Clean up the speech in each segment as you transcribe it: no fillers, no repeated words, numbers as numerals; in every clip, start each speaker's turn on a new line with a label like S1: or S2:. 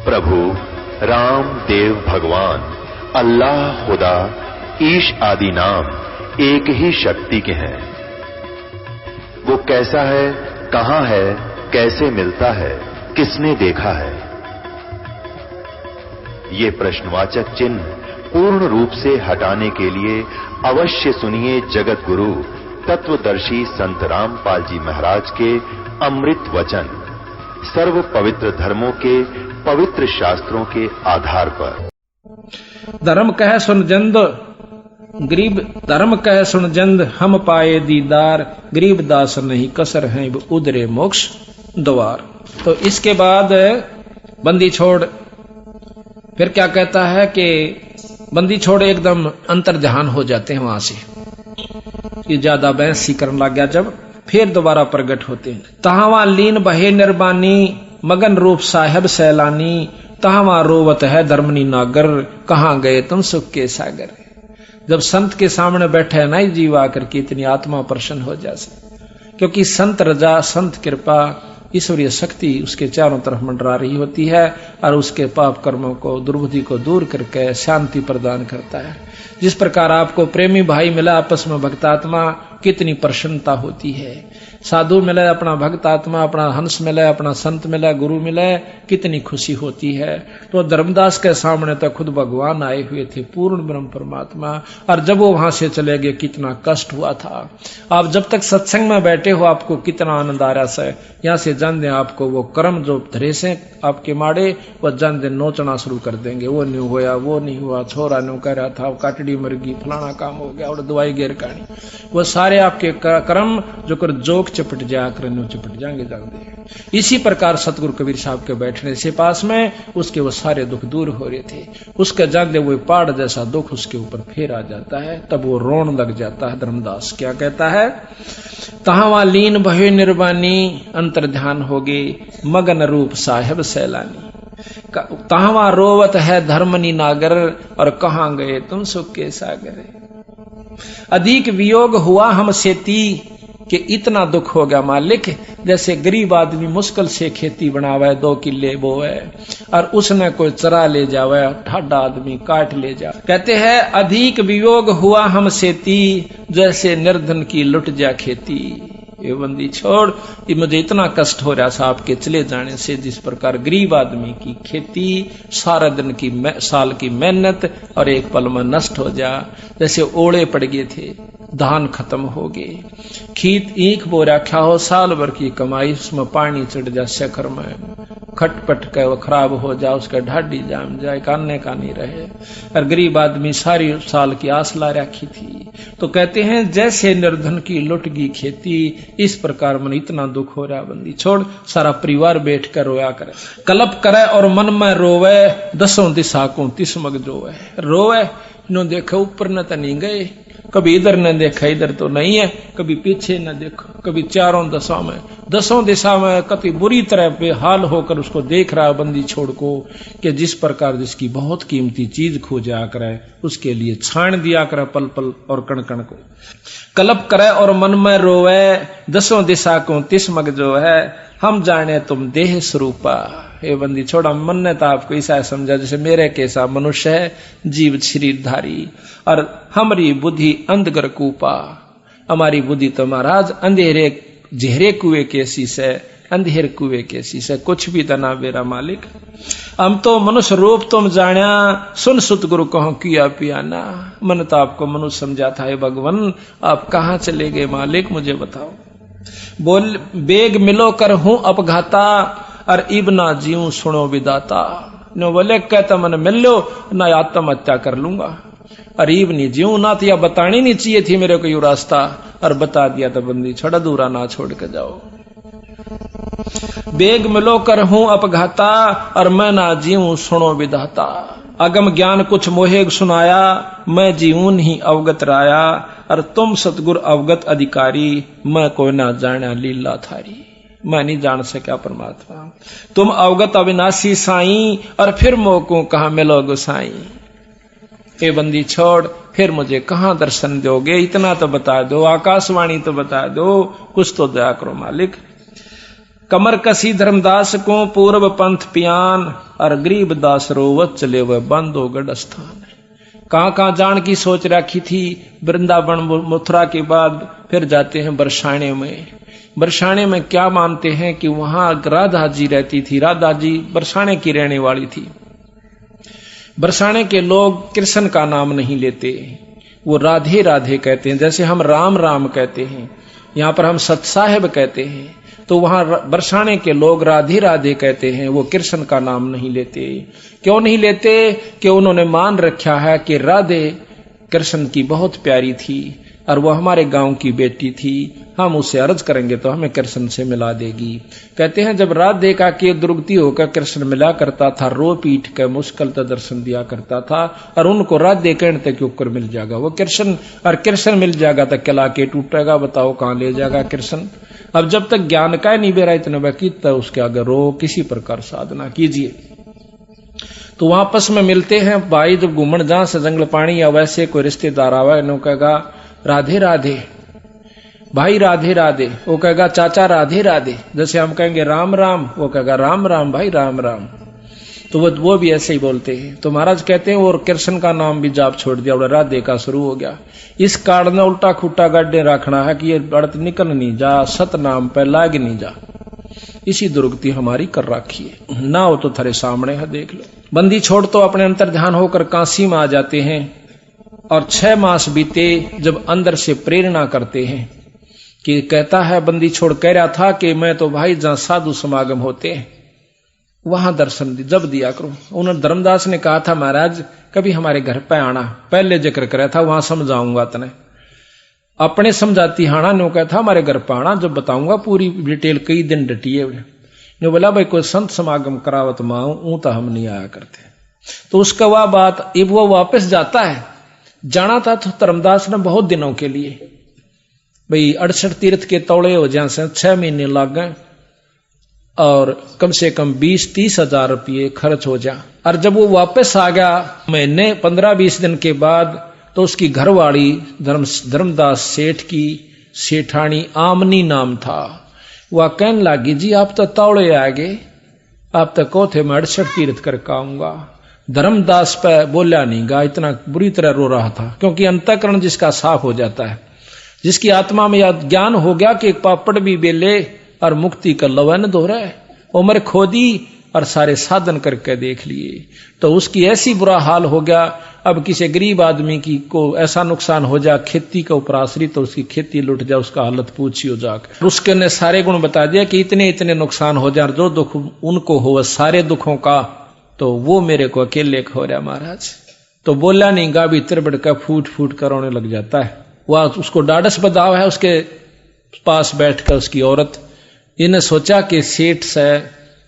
S1: प्रभु राम देव भगवान अल्लाह खुदा ईश आदि नाम एक ही शक्ति के हैं। वो कैसा है, कहां है, कैसे मिलता है, किसने देखा है? ये प्रश्नवाचक चिन्ह पूर्ण रूप से हटाने के लिए अवश्य सुनिए जगत गुरु तत्वदर्शी संत रामपाल जी महाराज के अमृत वचन, सर्व पवित्र धर्मों के पवित्र शास्त्रों के आधार पर।
S2: धर्म कह सुन जंद गरीब, धर्म कह सुन जंद हम पाए दीदार, गरीब दास नहीं कसर हैं उधरे मोक्ष द्वार। तो इसके बाद बंदी छोड़ फिर क्या कहता है कि बंदी छोड़ एकदम अंतर्ध्यान हो जाते हैं वहां से, ये ज्यादा बहस सी करने लग गया। जब फिर दोबारा प्रकट होते हैं, तहावा लीन बहे निर्बानी, मगन रूप साहेब सैलानी, तहावा रोवत है धर्मनी नागर, कहां गए तुम सुख के सागर। जब संत के सामने बैठे है ना जीव आकर के इतनी आत्मा प्रसन्न हो जाए, क्योंकि संत रजा, संत कृपा, ईश्वरीय शक्ति उसके चारों तरफ मंडरा रही होती है और उसके पाप कर्मों को, दुर्बुद्धि को दूर करके शांति प्रदान करता है। जिस प्रकार आपको प्रेमी भाई मिला आपस में भक्तात्मा, कितनी प्रसन्नता होती है। साधु मिले, अपना भक्तात्मा, अपना हंस मिले, अपना संत मिले, गुरु मिले, कितनी खुशी होती है। तो धर्मदास के सामने तो खुद भगवान आए हुए थे, पूर्ण ब्रह्म परमात्मा, और जब वो वहां से चले गए कितना कष्ट हुआ था। आप जब तक सत्संग में बैठे हो आपको कितना आनंद आ रहा है। यहाँ से जान दें आपको वो कर्म जो धरे से आपके माड़े, वो जान दें नोचना शुरू कर देंगे। वो नहीं हुआ, वो नहीं हुआ, छोरा न्यू कह रहा था, काटड़ी मर गई, फलाना काम हो गया और दवाई गेर कहानी, वो सारे आपके कर्म जो कर जोक चपट जाकर चपट जाएंगे जाएंगे। इसी प्रकार सतगुरु कबीर साहब के बैठने से पास में उसके वो सारे दुख दूर हो रहे थे। उसके जान वो पहाड़ जैसा दुख उसके ऊपर फिर आ जाता है, तब वो रोन लग जाता है। धर्मदास क्या कहता है, तहावा लीन भय निर्वाणी, अंतर्ध्यान होगे मगन रूप साहेब सैलानी, तहावा रोवत है धर्मनी नागर, और कहां गए तुम सुख के सागर। अधिक वियोग हुआ हम सेती, कि इतना दुख हो गया मालिक, जैसे गरीब आदमी मुश्किल से खेती बनावे, 2 किल्ले बोए और उसने कोई चरा ले जावे, ठाडा आदमी काट ले जा। कहते हैं अधिक वियोग हुआ हम सेती, जैसे निर्धन की लुट जा खेती। ये बंदी छोड़, ये मुझे इतना कष्ट हो रहा था आपके चले जाने से। जिस प्रकार गरीब आदमी की खेती, सारा दिन की साल की मेहनत और एक पल में नष्ट हो जा, जैसे ओले पड़ गए थे, धान खत्म हो गए, खेत ईख बो रखा हो, साल भर की कमाई उसमें पानी चढ़ जा, शेखर में खटपट के वो खराब हो जा, उसका ढाडी जाम जाए, कानने का नहीं रहे, और गरीब आदमी सारी साल की आस ला रखी थी। तो कहते हैं जैसे निर्धन की लुट गई खेती, इस प्रकार मन इतना दुख हो रहा। बंदी छोड़, सारा परिवार बैठ कर रोया करे, कलप करे और मन में रोवे, 10 दिशा को 30 मग जोवे। रोवे नो देखो ऊपर न तो नहीं गए, कभी इधर न देखा, इधर तो नहीं है, कभी पीछे न देखो, कभी चारों दिशा में, 10 दिशा में कति बुरी तरह बेहाल होकर उसको देख रहा बंदी छोड़ को, कि जिस प्रकार जिसकी बहुत कीमती चीज खो जाया करे, उसके लिए छाण दिया करे पल पल और कण कण को। कलप करे और मन में रोवे, 10 दिशा को 30 मग जो है, हम जाने तुम देह स्वरूपा। ये बंदी छोड़ा, मन ने तो आपको ऐसा समझा जैसे मेरे कैसा मनुष्य है, जीव शरीरधारी, और हमारी बुद्धि अंधगर कूपा। हमारी बुद्धि तो महाराज अंधेरे जहरे कुएं कैसी से, अंधेर कुएं कैसी से, कुछ भी तना मेरा मालिक। हम तो मनुष्य रूप तुम जाना, सुन सुत गुरु कहो किया पियाना। मन तो आपको मनुष्य समझा था, भगवान आप कहाँ चले गए मालिक, मुझे बताओ। बोल बेग मिलो कर हूं अपघाता, और इब ना जीऊं सुनो विदाता। नो बोले कहता मन मिल लो ना आत्महत्या कर लूंगा, और इब नहीं जीऊं ना, तो या बतानी नहीं चाहिए थी मेरे को यू रास्ता, और बता दिया तो बंदी छोड़ा, दूरा ना छोड़ के जाओ। बेग मिलो कर हूं अपघाता, और मैं ना जीऊं सुनो विदाता। अगम ज्ञान कुछ मोहे सुनाया, मैं जीऊं नहीं अवगत राया, और तुम सतगुर अवगत अधिकारी, मैं कोई ना जाना लीला थारी। मैं नहीं जान सका परमात्मा, तुम अवगत अविनाशी साईं, और फिर मोको कहां मिलो गोसाई। ए बंदी छोड़, फिर मुझे कहां दर्शन दोगे, इतना तो बता दो, आकाशवाणी तो बता दो, कुछ तो दया करो मालिक। कमर कसी धर्मदास को पूर्व पंथ पियान, और गरीब दास रोवत चले वह बांधो गढ़ स्थान। कहां जान की सोच रखी थी। वृंदावन मथुरा के बाद फिर जाते हैं बरसाने में। बरसाने में क्या मानते हैं कि वहां राधा जी रहती थी। राधा जी बरसाने की रहने वाली थी। बरसाने के लोग कृष्ण का नाम नहीं लेते, वो राधे राधे कहते हैं। जैसे हम राम राम कहते हैं, यहां पर हम सत साहेब कहते हैं, तो वहां बरसाने के लोग राधे राधे कहते हैं, वो कृष्ण का नाम नहीं लेते। क्यों नहीं लेते? कि उन्होंने मान रखा है कि राधे कृष्ण की बहुत प्यारी थी और वो हमारे गांव की बेटी थी, हम उसे अर्ज करेंगे तो हमें कृष्ण से मिला देगी। कहते हैं जब राधे का के दुर्गति होकर कृष्ण मिला करता था, रो पीट के मुश्किल तो दर्शन दिया करता था, और उनको राधे कहने तक ऊपर मिल जाएगा वो कृष्ण, और कृष्ण मिल जाएगा तो किला के टूटेगा। बताओ कहां ले जाएगा कृष्ण। अब जब तक ज्ञान का नहीं बेरा इतने बाकी, तो उसके आगे रो किसी प्रकार साधना कीजिए। तो वहां आपस में मिलते हैं भाई, जब घूमन जहां से जंगल पानी या वैसे कोई रिश्तेदार आवा, इन्हों कहेगा राधे राधे भाई, राधे राधे। वो कहेगा चाचा राधे राधे। जैसे हम कहेंगे राम राम, वो कहेगा राम राम भाई राम राम। तो वो भी ऐसे ही बोलते हैं। तो महाराज कहते हैं और कृष्ण का नाम भी जाप छोड़ दिया और राधे का शुरू हो गया। इस कारण ने उल्टा खुट्टा गड्ढे रखना है कि ये बढ़त निकल नहीं जा, सत नाम पे लाग नहीं जा। इसी दुर्गति हमारी कर रखी है। ना हो तो थारे सामने है, देख लो। बंदी छोड़ तो अपने अंतर ध्यान होकर काशी में आ जाते हैं, और 6 मास बीते जब अंदर से प्रेरणा करते हैं कि कहता है बंदी छोड़ कह रहा था कि मैं तो भाई जहां साधु समागम होते हैं वहां दर्शन जब दिया करो। उन्होंने धर्मदास ने कहा था महाराज कभी हमारे घर पे आना, पहले जिक्र करा था, वहां समझाऊंगा तने। अपने समझाती हाना ने कहा था हमारे घर पे आना, जब बताऊंगा पूरी डिटेल। कई दिन डटिए ने बोला भाई कोई संत समागम करावत माऊ तो हम नहीं आया करते। तो उसका वह बात, अब वो वापस जाता है। जाना था तो धर्मदास ने बहुत दिनों के लिए, भाई 68 तीर्थ के तौड़े हो जाए से 6 महीने लग गए, और कम से कम 20-30 हजार रुपये खर्च हो जा। और जब वो वापस आ गया महीने 15-20 दिन के बाद, तो उसकी घरवाली धर्मदास सेठ की सेठानी आमनी नाम था, वह कहने लगी जी आप तो तौड़े आ गए, आप तो कहो थे मैं 68 तीर्थ करके आऊंगा। धर्मदास पे बोला नहीं गा, इतना बुरी तरह रो रहा था। क्योंकि अंतःकरण जिसका साफ हो जाता है, जिसकी आत्मा में यह ज्ञान हो गया कि एक पापड़ भी बेले और मुक्ति का लवन दो रहा है, उम्र खोदी और सारे साधन करके देख लिए, तो उसकी ऐसी बुरा हाल हो गया। अब किसी गरीब आदमी की को ऐसा नुकसान हो जा, खेती के ऊपर आश्रित, तो उसकी खेती लुट जा, उसका हालत पूछियो जाकर। उसके ने सारे गुण बता दिया कि इतने इतने नुकसान हो जा, जो दुख उनको हो सारे दुखों का, तो वो मेरे को अकेले हो रहा महाराज। तो बोला नहीं गा, भी तिरबड़ का फूट फूट कर रोने लग जाता है। वह उसको डाडस बदाव है, उसके पास बैठकर उसकी औरत, इन्हें सोचा कि सेठ से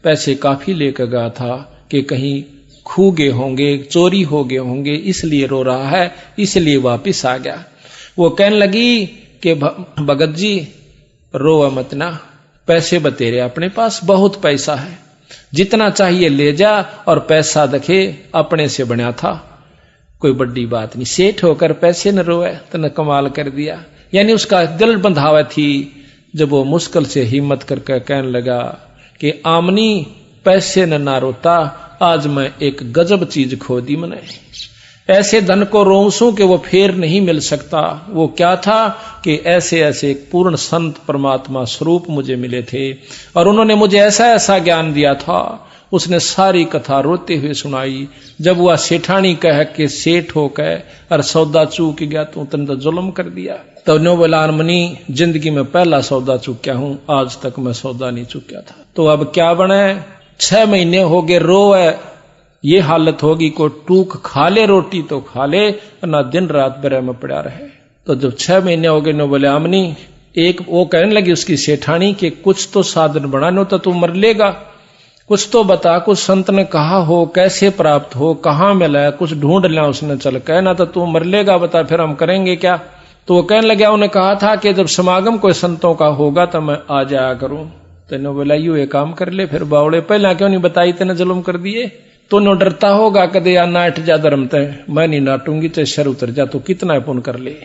S2: पैसे काफी लेकर गया था कि कहीं खू गए होंगे, चोरी हो गए होंगे, इसलिए रो रहा है, इसलिए वापिस आ गया। वो कहने लगी कि भगत जी रो मत ना, पैसे बतेरे अपने पास बहुत पैसा है, जितना चाहिए ले जा, और पैसा देखे अपने से बना था, कोई बड़ी बात नहीं। सेठ होकर पैसे न रोए तो न कमाल कर दिया। यानी उसका दिल बंधावा थी। जब वो मुश्किल से हिम्मत करके कहने लगा कि आमनी पैसे न ना रोता, आज मैं एक गजब चीज खो दी मैंने, ऐसे धन को रोंसू कि वो फेर नहीं मिल सकता। वो क्या था कि ऐसे ऐसे एक पूर्ण संत परमात्मा स्वरूप मुझे मिले थे, और उन्होंने मुझे ऐसा ऐसा ज्ञान दिया था। उसने सारी कथा रोते हुए सुनाई। जब वह सेठानी कह के सेठ हो कह और सौदा चूक गया, तो तुमने तो जुल्म कर दिया। तो नो बोला मनी जिंदगी में पहला सौदा चूक्या हूं, आज तक मैं सौदा नहीं चूक्या था। तो अब क्या बने, 6 महीने हो गए रोए, ये हालत होगी को टूक खा ले रोटी तो खा ले, ना दिन रात बरे में पड़ा रहे। तो जब 6 महीने हो गए, नो बोले आमनी एक वो कहने लगी उसकी सेठानी कि कुछ तो साधन बनाने तो तू मर लेगा, कुछ तो बता, कुछ संत ने कहा हो, कैसे प्राप्त हो, कहाँ मिला, कुछ ढूंढ लिया उसने, चल कहना तो तू मर लेगा, बता फिर हम करेंगे क्या। तो वो कहने लगा, उन्हें कहा था कि जब समागम कोई संतों का होगा तो मैं आ जाया करूं। तेने बोला यू एक काम कर ले, फिर बावड़े पहला क्यों नहीं बताई, तेने जुल्म कर दिए। तो नो डरता होगा कदे या नाट जा धर्म तय, मैं नहीं नाटूंगी, चाहे शर उतर जा, तो कितना पुण्य कर ले।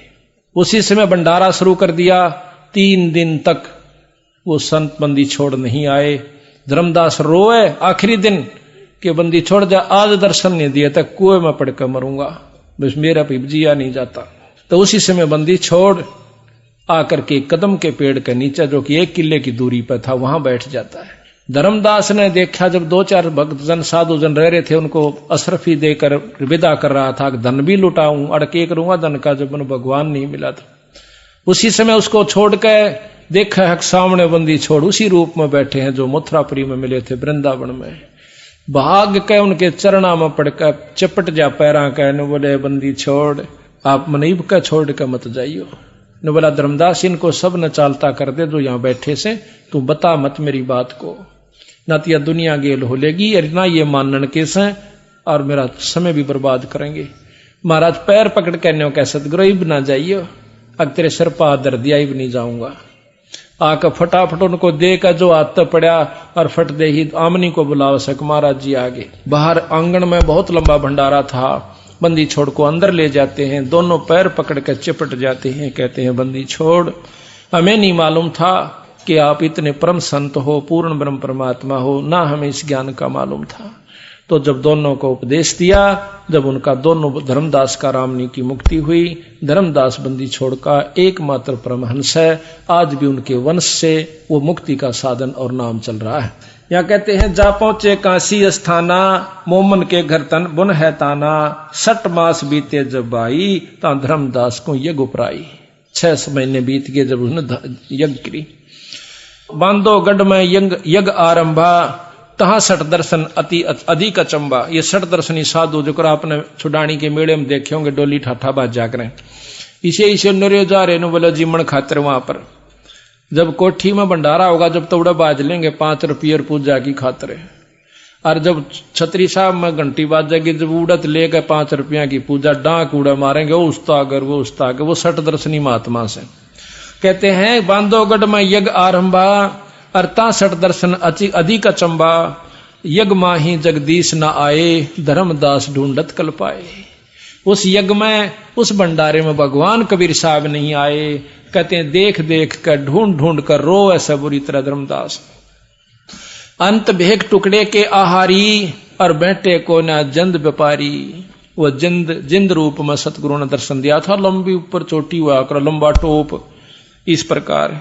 S2: उसी समय भंडारा शुरू कर दिया। 3 दिन तक वो संत बंदी छोड़ नहीं आए। धर्मदास रोए आखिरी दिन कि बंदी छोड़ जा, आज दर्शन नहीं दिया तक कुएं में पड़कर मरूंगा, बस मेरा पिपजिया नहीं जाता। तो उसी समय बंदी छोड़ आकर के कदम के पेड़ के नीचे, जो कि 1 किले की दूरी पर था, वहां बैठ जाता है। धर्मदास ने देखा जब 2-4 भक्तजन साधुजन रह रहे थे, उनको अशरफी देकर विदा कर रहा था, धन भी लुटाऊं, अड़के करूंगा धन का, जब उन्हें भगवान नहीं मिला था। उसी समय उसको छोड़ के देखा है सामने बंदी छोड़ उसी रूप में बैठे हैं जो मथुरापुरी में मिले थे, वृंदावन में। भाग के उनके चरणा में पड़कर चपट जा पैरा कह, ने बोले बंदी छोड़, आप मनीब का छोड़ के मत जाइयो। ने बोला धर्मदास इनको सब न चालता कर दे जो यहां बैठे से, तू बता मत मेरी बात को, ना तो यह दुनिया गेल हो लेगी और ना ये मानन केस है, और मेरा समय भी बर्बाद करेंगे। महाराज पैर पकड़ के न्यो कह सतगुरु इब ना जाइयो, अब तेरे सिर पा दर दिया इब नहीं जाऊंगा। आकर फटाफट उनको देकर जो हाथ पड़ा और फट दे ही आमनी को बुलाव सक महाराज जी आगे। बाहर आंगन में बहुत लंबा भंडारा था, बंदी छोड़ को अंदर ले जाते हैं, दोनों पैर पकड़ कर चिपट जाते हैं, कहते हैं बंदी छोड़, हमें नहीं मालूम था कि आप इतने परम संत हो, पूर्ण ब्रह्म परमात्मा हो, ना हमें इस ज्ञान का मालूम था। तो जब दोनों को उपदेश दिया, जब उनका दोनों धर्मदास का रामनी की मुक्ति हुई, धर्मदास बंदी छोड़ का एकमात्र परमहंस है, आज भी उनके वंश से वो मुक्ति का साधन और नाम चल रहा है। यहाँ कहते हैं जा पहुंचे काशी स्थाना, मोमन के घर तन बुन है ताना, 60 मास बीते जब आई, ता धर्मदास को यज्ञ उपराई। 6 महीने बीत गए जब उसने यज्ञ करी। बांधोगढ़ में यज्ञ आरंभा, तहा 60 दर्शन अति अधिक अचंबा। ये 60 दर्शनी साधु जो कर आपने छुडानी के मेले में देखे होंगे, डोली ठाठा बाज जाकर इसे नरे जा रहे बोले जीमण खातिर। वहां पर जब कोठी में भंडारा होगा, जब तोड़ा बाज लेंगे 5 रुपये पूजा की खातिर, और जब छतरी साहब में घंटी बाजेगी, जब उड़त लेकर 5 रुपया की पूजा, डांक उड़ा मारेंगे वो उस्तागर वो उस्तागर, वो 60 दर्शनी महात्मा से। कहते हैं बांधोगढ़ में यज्ञ आरंभा, अर्थात 60 दर्शन अधिक अचंबा, यज्ञ माही जगदीश न आए, धर्मदास ढूंढत कल पाए। उस यज्ञ में, उस भंडारे में भगवान कबीर साहब नहीं आए। कहते हैं देख देख कर ढूंढ ढूंढ कर रो ऐसा बुरी तरह धर्मदास। अंत भेक टुकड़े के आहारी, और बैठे को ना जंद व्यापारी। वो जिंद रूप में सतगुरु ने दर्शन दिया था, लंबी ऊपर चोटी हुआ कर, लंबा टोप, इस प्रकार।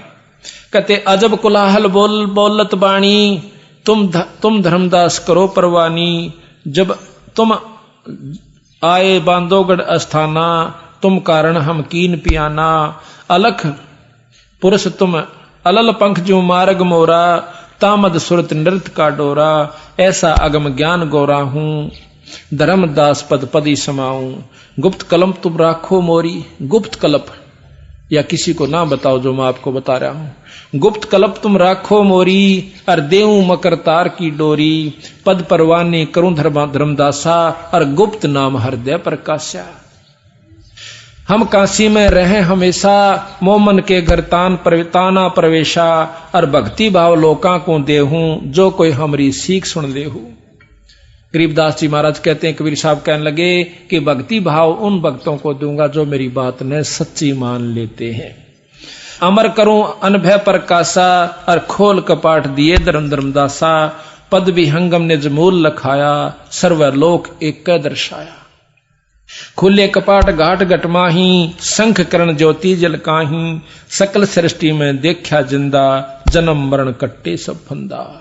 S2: कहते अजब कुलाहल बोलत बाणी, तुम धर्मदास करो परवानी। जब तुम आए बांधोगढ़ अस्थाना, तुम कारण हम कीन पियाना। अलख पुरुष तुम अलल पंख जो मार्ग मोरा, तामद सुरत नृत्य का डोरा। ऐसा अगम ज्ञान गोरा हूं, धर्मदास पद पदी समाऊं। गुप्त कलम तुम राखो मोरी, गुप्त कलप या किसी को ना बताओ जो मैं आपको बता रहा हूं। गुप्त कलप तुम राखो मोरी, और देऊ मकर तार की डोरी। पद परवानी करूं धर्मदासा, और गुप्त नाम हृदय प्रकाशा। हम काशी में रहे हमेशा, मोमन के घर ताना प्रवेशा। और भक्ति भाव लोका को देहूं, जो कोई हमारी सीख सुन लेहू। गरीबदास जी महाराज कहते हैं, कबीर साहब कहने लगे कि भक्ति भाव उन भक्तों को दूंगा जो मेरी बात ने सच्ची मान लेते हैं। अमर करूं अनभय प्रकाशा, और खोल कपाट दिए धर्मदासा। पद विहंगम ने जमूल लखाया, सर्वलोक एक दर्शाया। खुले कपाट घाट घटमाही, शंख करण ज्योति जलकाही। सकल सृष्टि में देखा जिंदा, जन्म मरण कट्टे सब फंदा।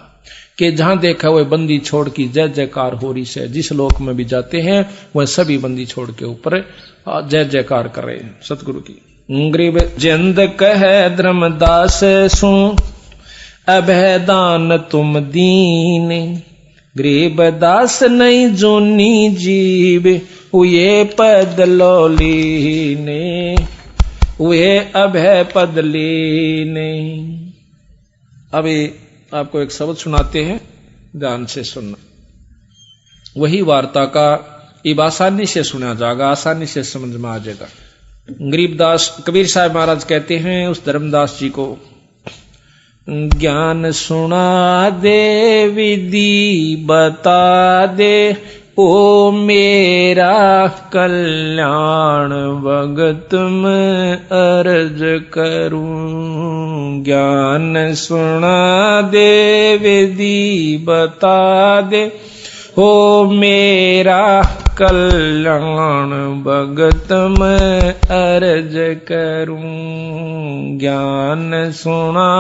S2: कि जहां देखा वह बंदी छोड़ की जय जयकार हो रही से। जिस लोक में भी जाते हैं वह सभी बंदी छोड़ के ऊपर जय जयकार कर रहे हैं सतगुरु की। गरीब जिंद कह धर्मदास सु, अभयदान तुम दीन। गरीब दास नहीं जोनी जीव, उये पद लोलीने। उये अभय पद लीने। अभी आपको एक शब्द सुनाते हैं, ध्यान से सुनना। वही वार्ता का अब आसानी से सुना जाएगा, आसानी से समझ में आ जाएगा। गरीबदास कबीर साहब महाराज कहते हैं उस धर्मदास जी को, ज्ञान सुना दे विधि बता दे, ओ मेरा कल्याण भगत मैं अर्ज करूं। ज्ञान सुना दे विधि बता दे, ओ मेरा कल्याण भगत मैं अर्ज करूं। ज्ञान सुना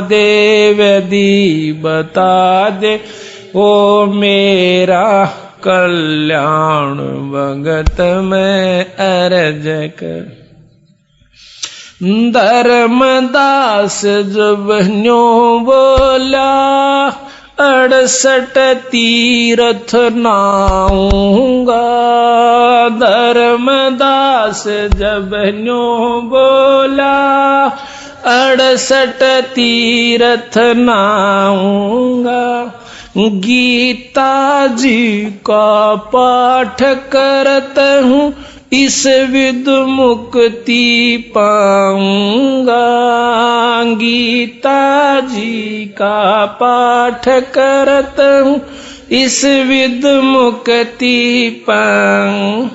S2: दे विधि बता दे, ओ मेरा कल्याण भगत मैं अर्ज कर। धर्मदास जब न्यों बोला 68 तीर्थ नाऊंगा। धर्मदास जब न्यों बोला 68 तीर्थ नाऊंगा। गीता जी का पाठ करता हूँ इस विद मुक्ति पाऊंगा। गीता जी का पाठ करता हूँ इस विद मुक्ति पाऊं।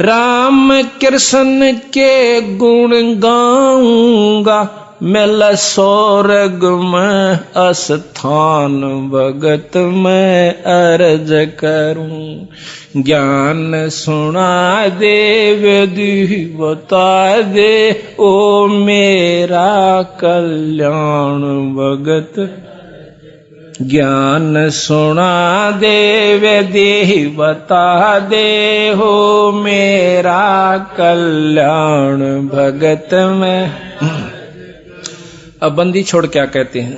S2: राम कृष्ण के गुण गाऊंगा, मिला स्वर्ग में स्थान भगत मैं अर्ज करूं। ज्ञान सुना दे विधि बता दे, ओ मेरा कल्याण भगत। ज्ञान सुना दे विधि बता दे, हो मेरा कल्याण भगत मैं। अब बंदी छोड़ क्या कहते हैं।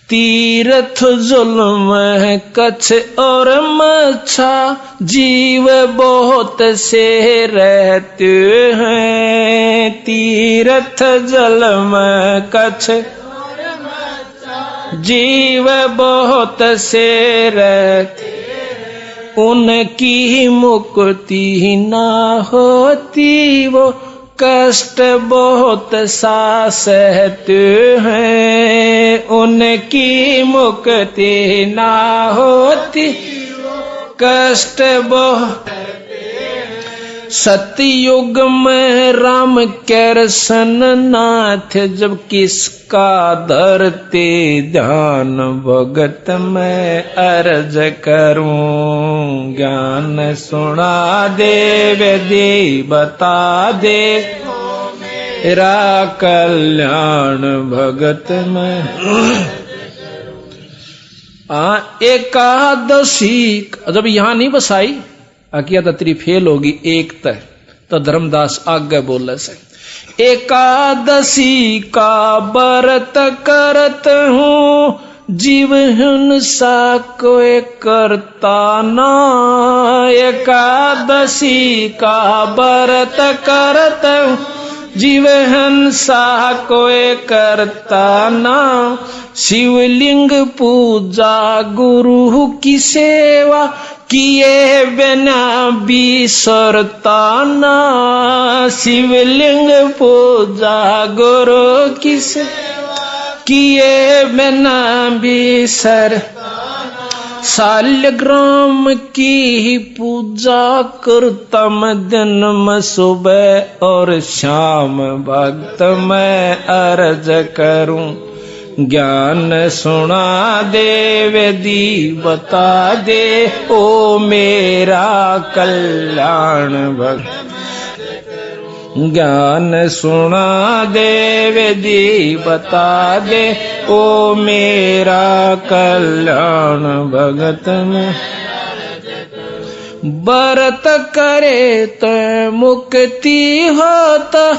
S2: तीर्थ जुल्म है कच्छ और मच्छा, जीव बहुत से रहते हैं। तीर्थ जल में कच्छ जीव बहुत से रहते, उनकी मुक्ति ना होती, वो कष्ट बहुत सा सहते हैं। उनकी मुक्ति ना होती, कष्ट बहुत। सतयुग में राम कृष्ण नाथ जब किसका धरते ध्यान भगत मैं अर्ज करूं। ज्ञान सुना दे विधि बता दे, तेरा कल्याण भगत में। एकादशी जब यहाँ नहीं बसाई किया तो तेरी फेल होगी एक तय, तो धर्मदास आगे बोले से। एकादशी का व्रत करत हूँ, जीव हिंसा कोई करता ना। एकादशी का व्रत करत हूँ, जीव हिंसा कोई करता ना। शिवलिंग पूजा गुरु की सेवा किए बिना बिसरता ना। शिवलिंग पूजा गुरु की सेवा किए बिना बिसर। सालग्राम की पूजा करता मैं दिन में सुबह और शाम भक्त मैं अर्ज करूं। ज्ञान सुना दे विधि बता दे, ओ मेरा कल्याण भगत। ज्ञान सुना दे विधि बता दे, ओ मेरा कल्याण भगत में। व्रत करे तो मुक्ति होता,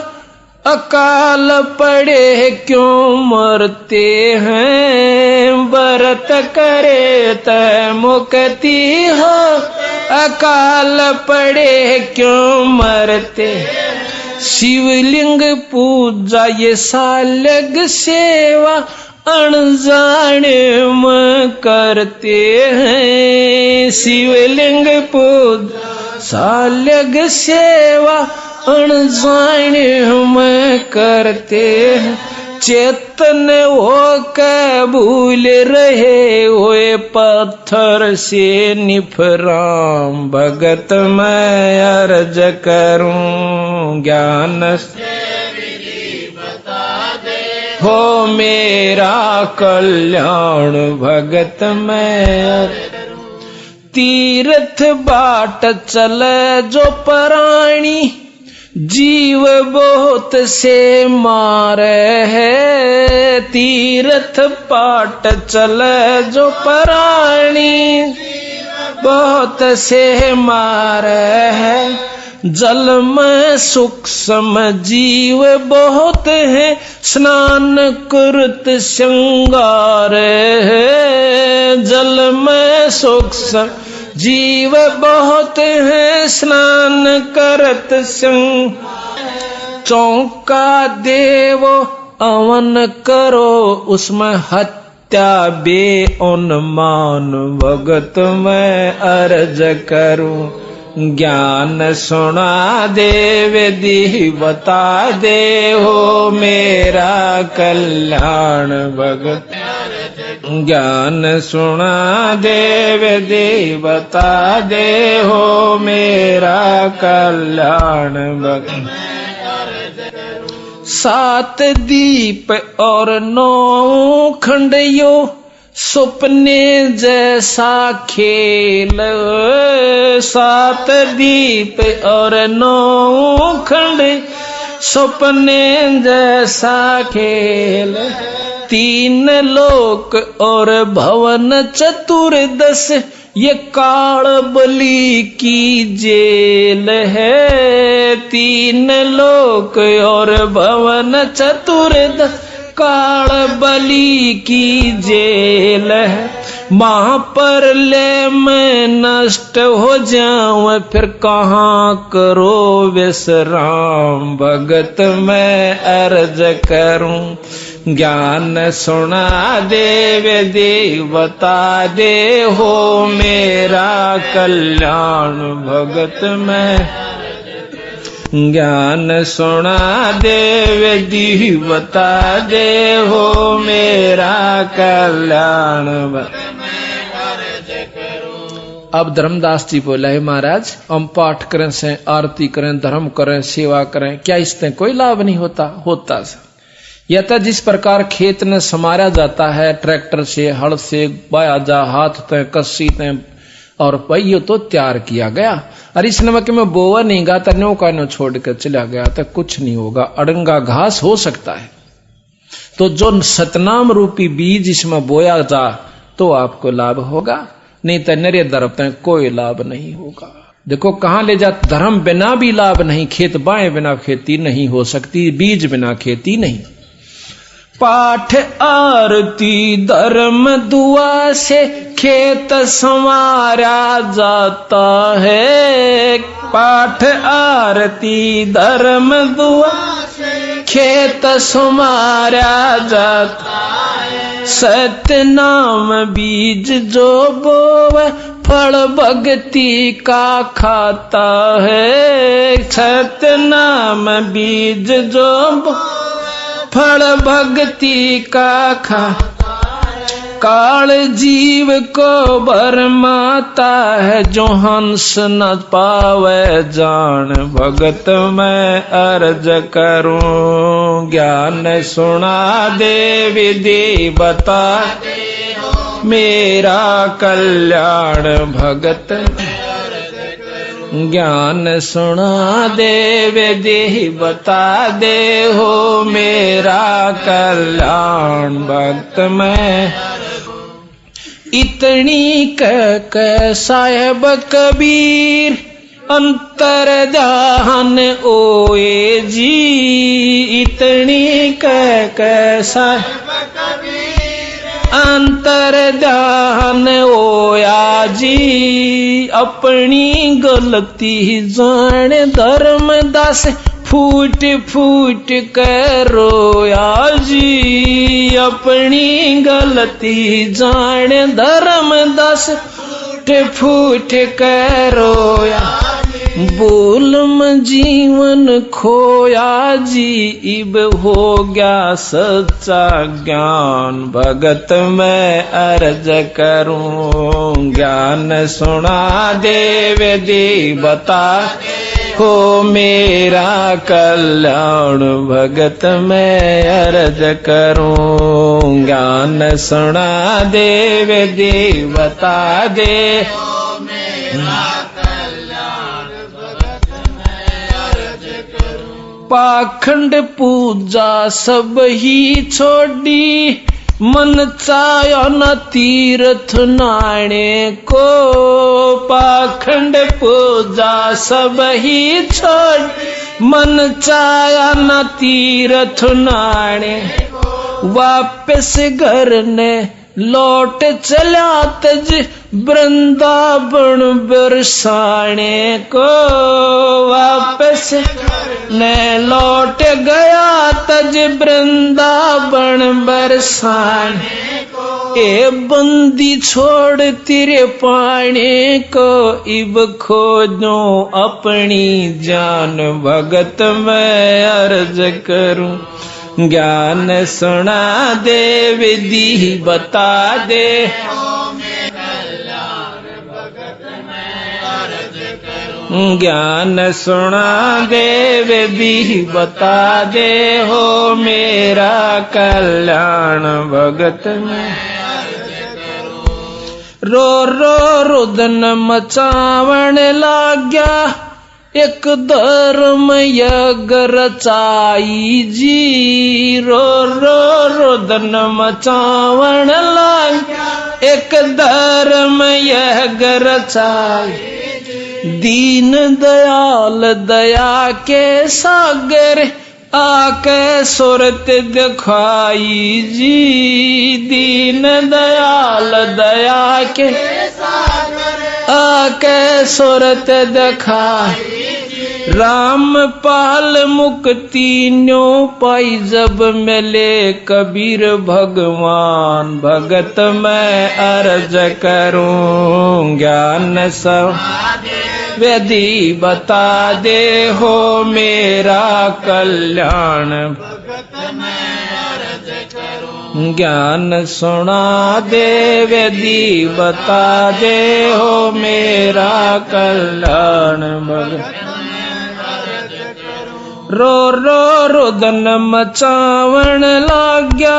S2: अकाल पड़े क्यों मरते हैं। व्रत करे तो मुक्ति हो, अकाल पड़े क्यों मरते। शिवलिंग पूजा ये सालग सेवा अनजाने में करते हैं। शिवलिंग पूजा सालग सेवा अनजाने में करते हैं। चेतन हो के भूल रहे होए पत्थर से निफराम भगत मैं अर्ज करूं ज्ञान हो मेरा कल्याण भगत मैं तीर्थ बाट चले जो प्राणी जीव बहुत से मारे है तीर्थ बाट चले जो प्राणी बहुत से मारे है जल में सूक्ष्म जीव बहुत है स्नान करत श्रृंगार है जल में सूक्ष्म जीव बहुत है स्नान करत संग चौका देवो अवन करो उसमें हत्या बे उन्मान भगत मैं अर्ज करूं ज्ञान सुना देव दी बता दे हो मेरा कल्याण भगत ज्ञान सुना देव दे बता दे हो मेरा कल्याण भगत सात दीप और 9 खंडियो सपने जैसा खेल 7 दीप और 9 खंड सपने जैसा खेल 3 लोक और भवन चतुर्दश ये काल बलि की जेल है 3 लोक और भवन चतुर्दश काल बलि की जेल है मां पर ले मैं नष्ट हो जाऊं फिर कहाँ करो विश्राम भगत मैं अर्ज करूं ज्ञान सुना देव दे बता दे हो मेरा कल्याण भगत मैं ज्ञान सुना देव दी बता दे हो मेरा कल्याण अब धर्मदास जी बोला है महाराज हम पाठ करें से आरती करें धर्म करें सेवा करें क्या इससे कोई लाभ नहीं होता या तो जिस प्रकार खेत में समारा जाता है ट्रैक्टर से हल से बाया जा हाथ ते कस्सी ते और पहियो तो तैयार किया गया और इस नमक में बोवा नहीं गा तरने का नो छोड़कर चला गया तो कुछ नहीं होगा अड़ंगा घास हो सकता है तो जो सतनाम रूपी बीज इसमें बोया जा तो आपको लाभ होगा नहीं तो नरे दरब कोई लाभ नहीं होगा देखो कहां ले जा धर्म बिना भी लाभ नहीं खेत बाएं बिना खेती नहीं हो सकती बीज बिना खेती नहीं पाठ आरती धर्म दुआ से खेत संवारा जाता है पाठ आरती धर्म दुआ खेत संवारा जाता है सत्य नाम बीज जो बोवे फल भक्ति का खाता है सत्य नाम बीज जो फल भक्ति का खा काल जीव को भरमाता है जो हंस न पावे जान भगत मैं अर्ज करूं ज्ञान सुना दे विधि बता मेरा कल्याण भगत ज्ञान सुना दे विधि बता दे हो मेरा कल्याण भक्त मैं इतनी कह साहेब कबीर अंतर जान ओए जी इतनी कह साहेब अंतर ध्यान ओया जी अपनी गलती जान धर्मदास फूट फूट कर रोया जी अपनी गलती जान धर्मदास फूट फूट कर रोया बोलम जीवन खोया जी, इब हो गया सच्चा ज्ञान। भगत मैं अर्ज करूं, ज्ञान सुना देव दी बता हो मेरा कल्याण। भगत मैं अर्ज करूं, ज्ञान सुना देव दी बता दे हो मेरा कल्याण। भगत मैं अर्ज करूं। पाखंड पूजा सब ही छोड़ी, मन चाया न तीर्थ नाणे को। पाखंड पूजा सब ही छोड़, मन चाया न तीर्थ नाणे। वापस घर ने लौट चला तज, वृंदावन बरसाने को। वापस ने लौट गया तज, वृंदावन बरसाने को। ए बंदी छोड़ तेरे पाने को, इब खोजो अपनी जान। भगत मैं अर्ज करूं, ज्ञान सुना दे विधि बता दे हो मेरा कल्याण। भगत मैं अर्ज करूं, ज्ञान सुना दे विधि बता दे हो मेरा कल्याण। भगत मैं अर्ज करूं। रो रो रुदन मचावण लाग्या, एक धर्म यज्ञ रचाई जी। रो रो रुदन मचावण लाग्या, एक धर्म यज्ञ रचाई। दीन दयाल दया के सागर, आके सूरत दिखाई जी। दीन दयाल दया के सागर, आके सूरत दिखाई। राम पाल मुक्ति न्यो पाई, जब मिले कबीर भगवान। भगत मैं अर्ज करूं, ज्ञान सब विधि बता दे हो मेरा कल्याण। भगत मैं अर्ज करूं, ज्ञान सुना दे विधि बता दे हो मेरा कल्याण। भगत रो रो रुदन मचावण लाग्या,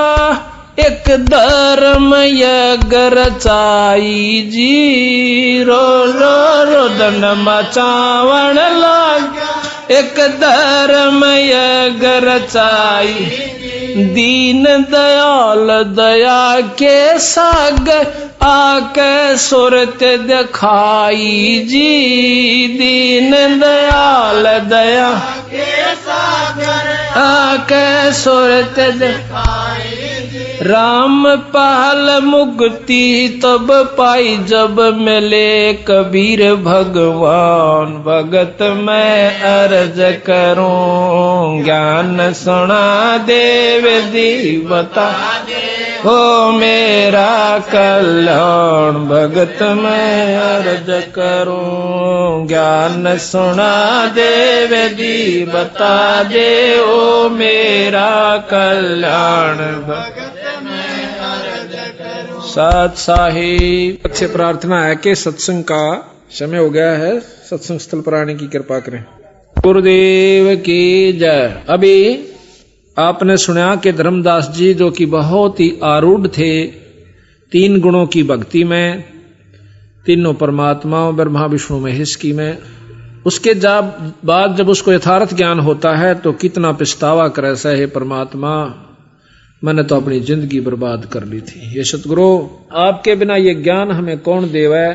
S2: एक धर्म यज्ञ रचाई जी। रो रो रुदन मचावण लाग्या, एक धर्म यज्ञ रचाई। दीन दयाल दया के सागर, आके सूरत दिखाई जी। दीन दयाल दया के सागर, आके सूरत दिखाई। राम पाल मुक्ति तब पाई, जब मिले कबीर भगवान। भगत मैं अर्ज करूं, ज्ञान सुना दे विधि बता हो मेरा कल्याण। भगत मैं अर्ज करूं, ज्ञान सुना दे विधि बता दे ओ मेरा कल्याण। भगत साथ साहिब से प्रार्थना है कि सत्संग का समय हो गया है, सत्संग स्थल पर आने की कृपा करें। गुरुदेव की जय। अभी आपने सुना कि धर्मदास जी जो कि बहुत ही आरूढ़ थे तीन गुणों की भक्ति में, तीनों परमात्माओं ब्रह्मा विष्णु महेश की में, उसके बाद जब उसको यथार्थ ज्ञान होता है तो कितना पछतावा करे से, हे परमात्मा मैंने तो अपनी जिंदगी बर्बाद कर ली थी। ये सतगुरु आपके बिना ये ज्ञान हमें कौन देवे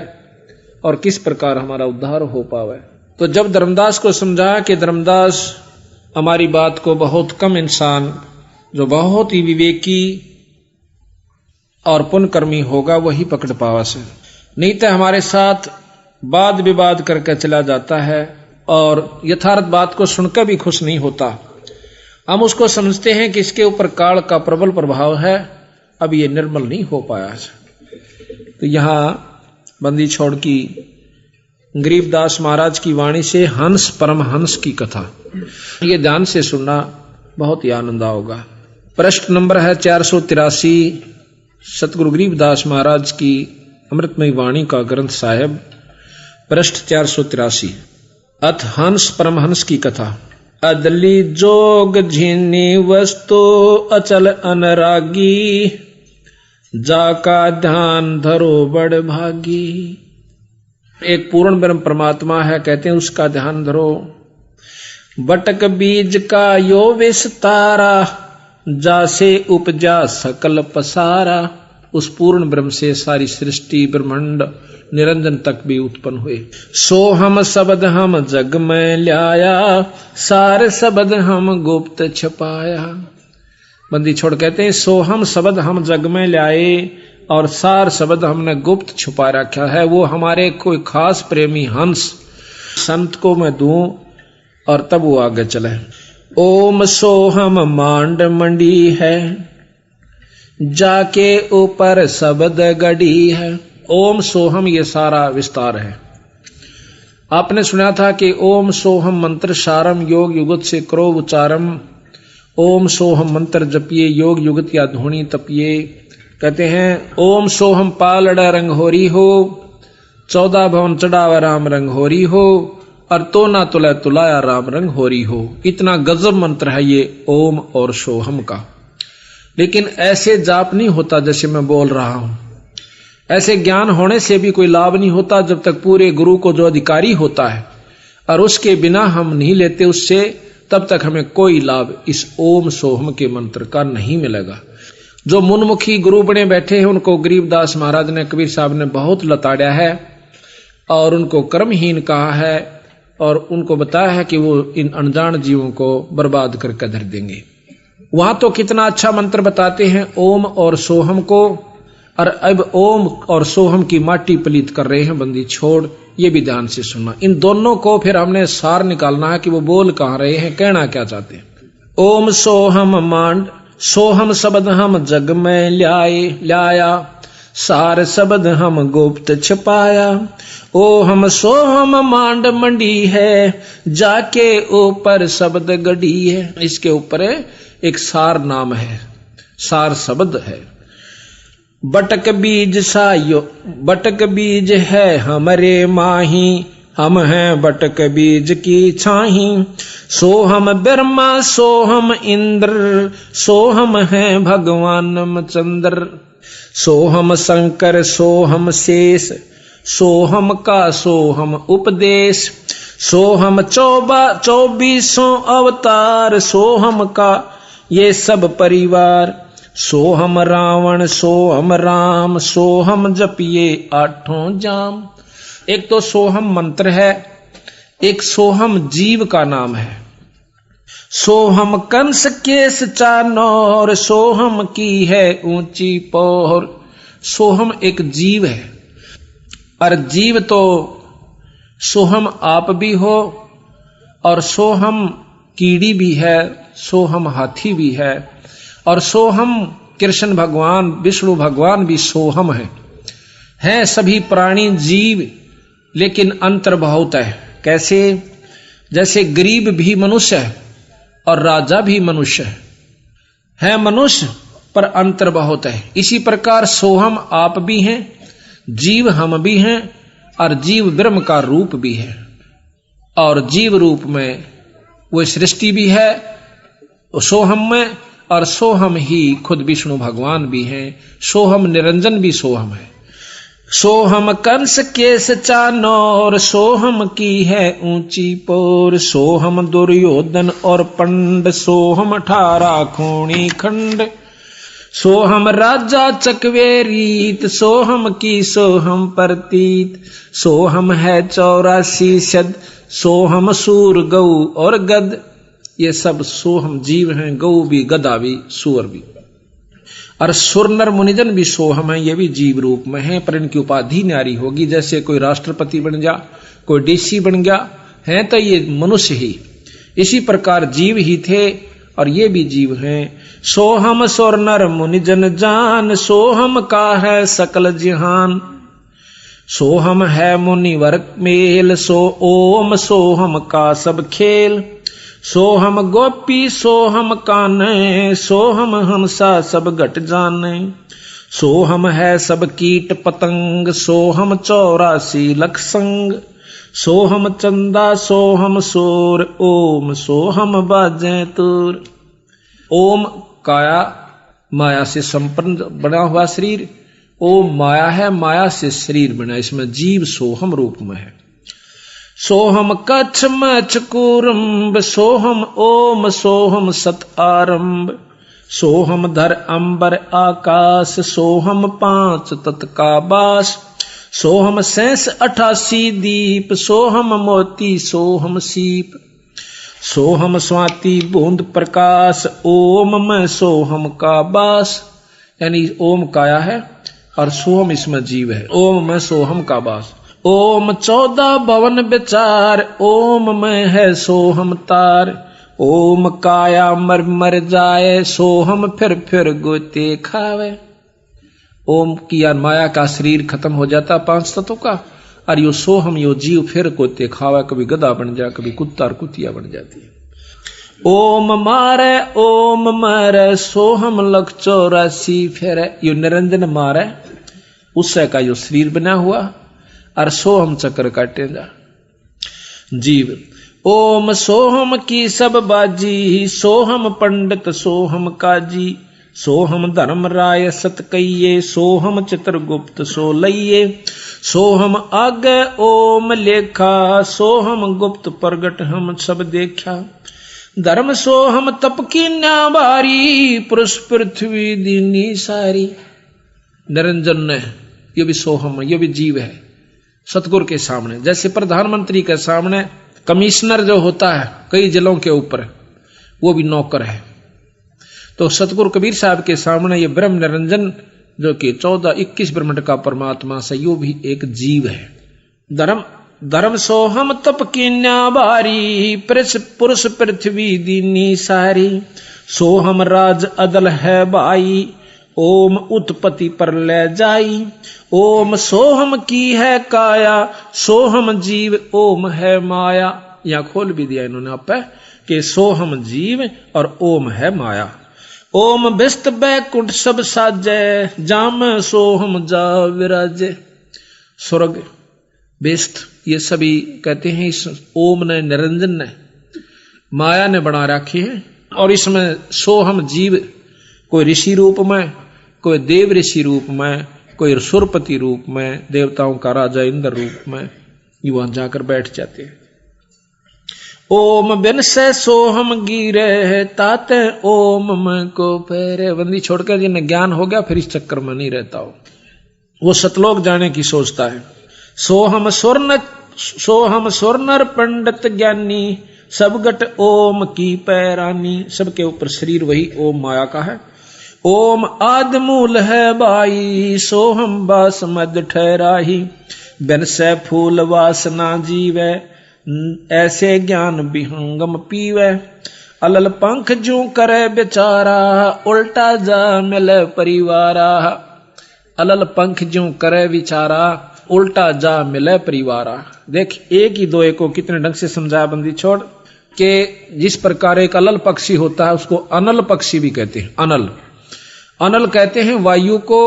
S2: और किस प्रकार हमारा उद्धार हो पावे। तो जब धर्मदास को समझा कि धर्मदास हमारी बात को बहुत कम इंसान जो बहुत ही विवेकी और पुण्यकर्मी होगा वही पकड़ पावा से, नहीं तो हमारे साथ वाद विवाद करके चला जाता है और यथार्थ बात को सुनकर भी खुश नहीं होता। हम उसको समझते हैं कि इसके ऊपर काल का प्रबल प्रभाव है, अब ये निर्मल नहीं हो पाया। तो यहाँ बंदी छोड़ की गरीबदास महाराज की वाणी से हंस परमहंस की कथा, ये ध्यान से सुनना, बहुत ही आनंद आओगा। प्रश्न नंबर है 483, सतगुरु गरीबदास महाराज की अमृतमयी वाणी का ग्रंथ साहेब, प्रश्न 483। अथ हंस परमहंस की कथा। अदली जोग झीनी वस्तु अचल अनरागी, जाका ध्यान धरो बड़ भागी। एक पूर्ण ब्रह्म परमात्मा है, कहते हैं उसका ध्यान धरो। बटक बीज का यो विस्तारा, जासे उपजा सकल पसारा। उस पूर्ण ब्रह्म से सारी सृष्टि ब्रह्मांड निरंजन तक भी उत्पन्न हुए। सो हम शब्द हम जग में ल्याया, सार शब्द हम गुप्त छपाया। बंदी छोड़ कहते हैं सो हम शब्द हम जग में ल्याए और सार शब्द हमने गुप्त छुपा रखा है। वो हमारे कोई खास प्रेमी हंस संत को मैं दूं और तब वो आगे चले। ओम सोहम मांड मंडी है, जाके ऊपर शब्द गड़ी है। ओम सोहम ये सारा विस्तार है। आपने सुना था कि ओम सोहम मंत्र सारम योग युगत से करो उच्चारम। ओम सोहम मंत्र जपिए योग युगत या धोनी तपिए। कहते हैं ओम सोहम पालड़ा रंग होरी हो, 14 भवन चढ़ावा राम रंग होरी हो, और तो ना तुला तुलाया राम रंग होरी हो। इतना गजब मंत्र है ये ओम और सोहम का। लेकिन ऐसे जाप नहीं होता जैसे मैं बोल रहा हूं। ऐसे ज्ञान होने से भी कोई लाभ नहीं होता जब तक पूरे गुरु को जो अधिकारी होता है और उसके बिना हम नहीं लेते उससे, तब तक हमें कोई लाभ इस ओम सोहम के मंत्र का नहीं मिलेगा। जो मुनमुखी गुरु बने बैठे हैं उनको गरीबदास महाराज ने, कबीर साहब ने बहुत लताड़ा है और उनको कर्महीन कहा है और उनको बताया है कि वो इन अनजान जीवों को बर्बाद करके धर देंगे। वहां तो कितना अच्छा मंत्र बताते हैं ओम और सोहम को, और अब ओम और सोहम की माटी पलीत कर रहे हैं। बंदी छोड़, ये भी ध्यान से सुनना। इन दोनों को फिर हमने सार निकालना है कि वो बोल कहां रहे हैं, कहना क्या चाहते हैं। ओम सोहम मांड, सोहम शब्द हम जग में ल्याया, सार शब्द हम गुप्त छपाया। ओ हम सोहम मांड मंडी है, जाके ऊपर शब्द गड़ी है। इसके ऊपर एक सार नाम है, सार शब्द है। बटक बीज सायो, बटक बीज है हमरे माही, हम हैं बटक बीज की छाही। सोहम ब्रह्मा सोहम इंद्र, सोहम है भगवान चंद्र। सोहम शंकर सोहम शेष, सोहम का सोहम उपदेश। सोहम 24 अवतार, सोहम का ये सब परिवार। सोहम रावण सोहम राम, सोहम जपिए 8 जाम। एक तो सोहम मंत्र है, एक सोहम जीव का नाम है। सोहम कंस केस चानोर, सोहम की है ऊंची पोर। सोहम एक जीव है, और जीव तो सोहम आप भी हो और सोहम कीड़ी भी है, सोहम हाथी भी है, और सोहम कृष्ण भगवान विष्णु भगवान भी सोहम है सभी प्राणी जीव, लेकिन अंतर बहुत है। कैसे? जैसे गरीब भी मनुष्य है और राजा भी मनुष्य है मनुष्य, पर अंतर बहुत है। इसी प्रकार सोहम आप भी हैं, जीव हम भी हैं, और जीव ब्रह्म का रूप भी है, और जीव रूप में वो सृष्टि भी है सोहम में, और सोहम ही खुद विष्णु भगवान भी हैं। सोहम निरंजन भी सोहम है। सोहम कंस केस चानोर, सोहम की है ऊंची पोर। सोहम दुर्योधन और पंड, सोहम 18 खूणी खंड। सोहम राजा चकवे रीत, सोहम की सोहम प्रतीत। सोहम है 84 शद, सोहम सूर गौ और गद। ये सब सोहम जीव हैं, गौ भी गदा भी सूर भी। और सुर नर मुनिजन भी सोहम है, ये भी जीव रूप में है, पर इनकी उपाधि न्यारी होगी। जैसे कोई राष्ट्रपति बन गया, कोई डीसी बन गया है, तो ये मनुष्य ही। इसी प्रकार जीव ही थे और ये भी जीव हैं। सोहम सुर नर मुनिजन जान, सोहम का है सकल जहान। सोहम है मुनिवर मेल, सो ओम सोहम का सब खेल। सोहम गोपी सोहम काने, सोहम हंसा सब घट जाने। सोहम है सब कीट पतंग, सोहम 84 लख संग। सोहम चंदा सोहम सोर, ओम सोहम बाजे तुर। ओम काया माया से संपन्न बना हुआ शरीर, ओम माया है, माया से शरीर बना, इसमें जीव सोहम रूप में है। सोहम कच्छ मच्छ कूरम्ब, सोहम ओम सोहम सत आरंभ। सोहम धर अंबर आकाश, सोहम 5 तत् का बास। सोहम 88 दीप, सोहम मोती सोहम सीप। सोहम स्वाति बूंद प्रकाश, ओम में सोहम का बास। यानी ओम काया है और सोहम इसमें जीव है, ओम में सोहम का बास। ओम 14 भवन विचार, ओम में है सोहम तार। ओम काया मर मर जाए, सोहम फिर गोते खावे। ओम की यार माया का शरीर खत्म हो जाता 5 तत्वों का, और यो सोहम यो जीव फिर गोते खावे, कभी गधा बन जाए, कभी कुत्ता और कुतिया बन जाती है। ओम मारे ओम मारे, सोहम लख 84 फेरे। यो निरंजन मारे, उससे का यो शरीर बना हुआ, और सोहम चक्र काटे जा जीव। ओम सोहम की सब बाजी, सोहम पंडित सोहम काजी। सोहम धर्म राय सत कहिए, सोहम चित्रगुप्त सो लइये। सोहम आगे ओम लेखा, सोहम गुप्त प्रगट हम सब देखा। धर्म सोहम तप की न्याबारी, पुरुष पृथ्वी दीनी सारी। निरंजन ने ये भी सोहम, ये भी जीव है सतगुरु के सामने। जैसे प्रधानमंत्री के सामने कमिश्नर जो होता है कई जिलों के ऊपर, वो भी नौकर है। तो सतगुरु कबीर साहब के सामने ये ब्रह्म निरंजन जो कि 14-21 ब्रह्मांड का परमात्मा से, यो भी एक जीव है। धर्म सोहम तप की न्याबारी, पुरुष पृथ्वी दीनी सारी। सोहम राज अदल है भाई, ओम उत्पत्ति पर ले जाई। ओम सोहम की है काया, सोहम जीव ओम है माया। यहां खोल भी दिया इन्होंने आप कि सोहम जीव और ओम है माया। ओम बिस्त बैकुंठ सब साजे, जाम सोहम जा विराजे। स्वर्ग बिस्त ये सभी कहते हैं इस ओम ने, निरंजन ने, माया ने बना रखी है। और इसमें सोहम जीव कोई ऋषि रूप में, कोई देव ऋषि रूप में, कोई सुरपति रूप में, देवताओं का राजा इंद्र रूप में, ये वहां जाकर बैठ जाते हैं। ओम बिन से सोहम गिरे, ताते ओम में को फेरे। बंदी छोड़कर जिन्हें ज्ञान हो गया फिर इस चक्कर में नहीं रहता हो, वो सतलोक जाने की सोचता है। सोहम स्वर्णर पंडित ज्ञानी, सब गट ओम की पैरानी। सबके ऊपर शरीर वही ओम माया का है। ओम आद मूल है बाई, सोहम बास मद ठहराही। बिन से फूल वासना जीवे, ऐसे ज्ञान विहंगम पीवे। अलल पंख जू करे बेचारा, उल्टा जा मिले परिवारा। अलल पंख जू करे विचारा, उल्टा जा मिले परिवारा। देख एक ही दो एक को कितने ढंग से समझाया बंदी छोड़ के। जिस प्रकार एक अलल पक्षी होता है उसको अनल पक्षी भी कहते हैं। अनल अनल कहते हैं वायु को,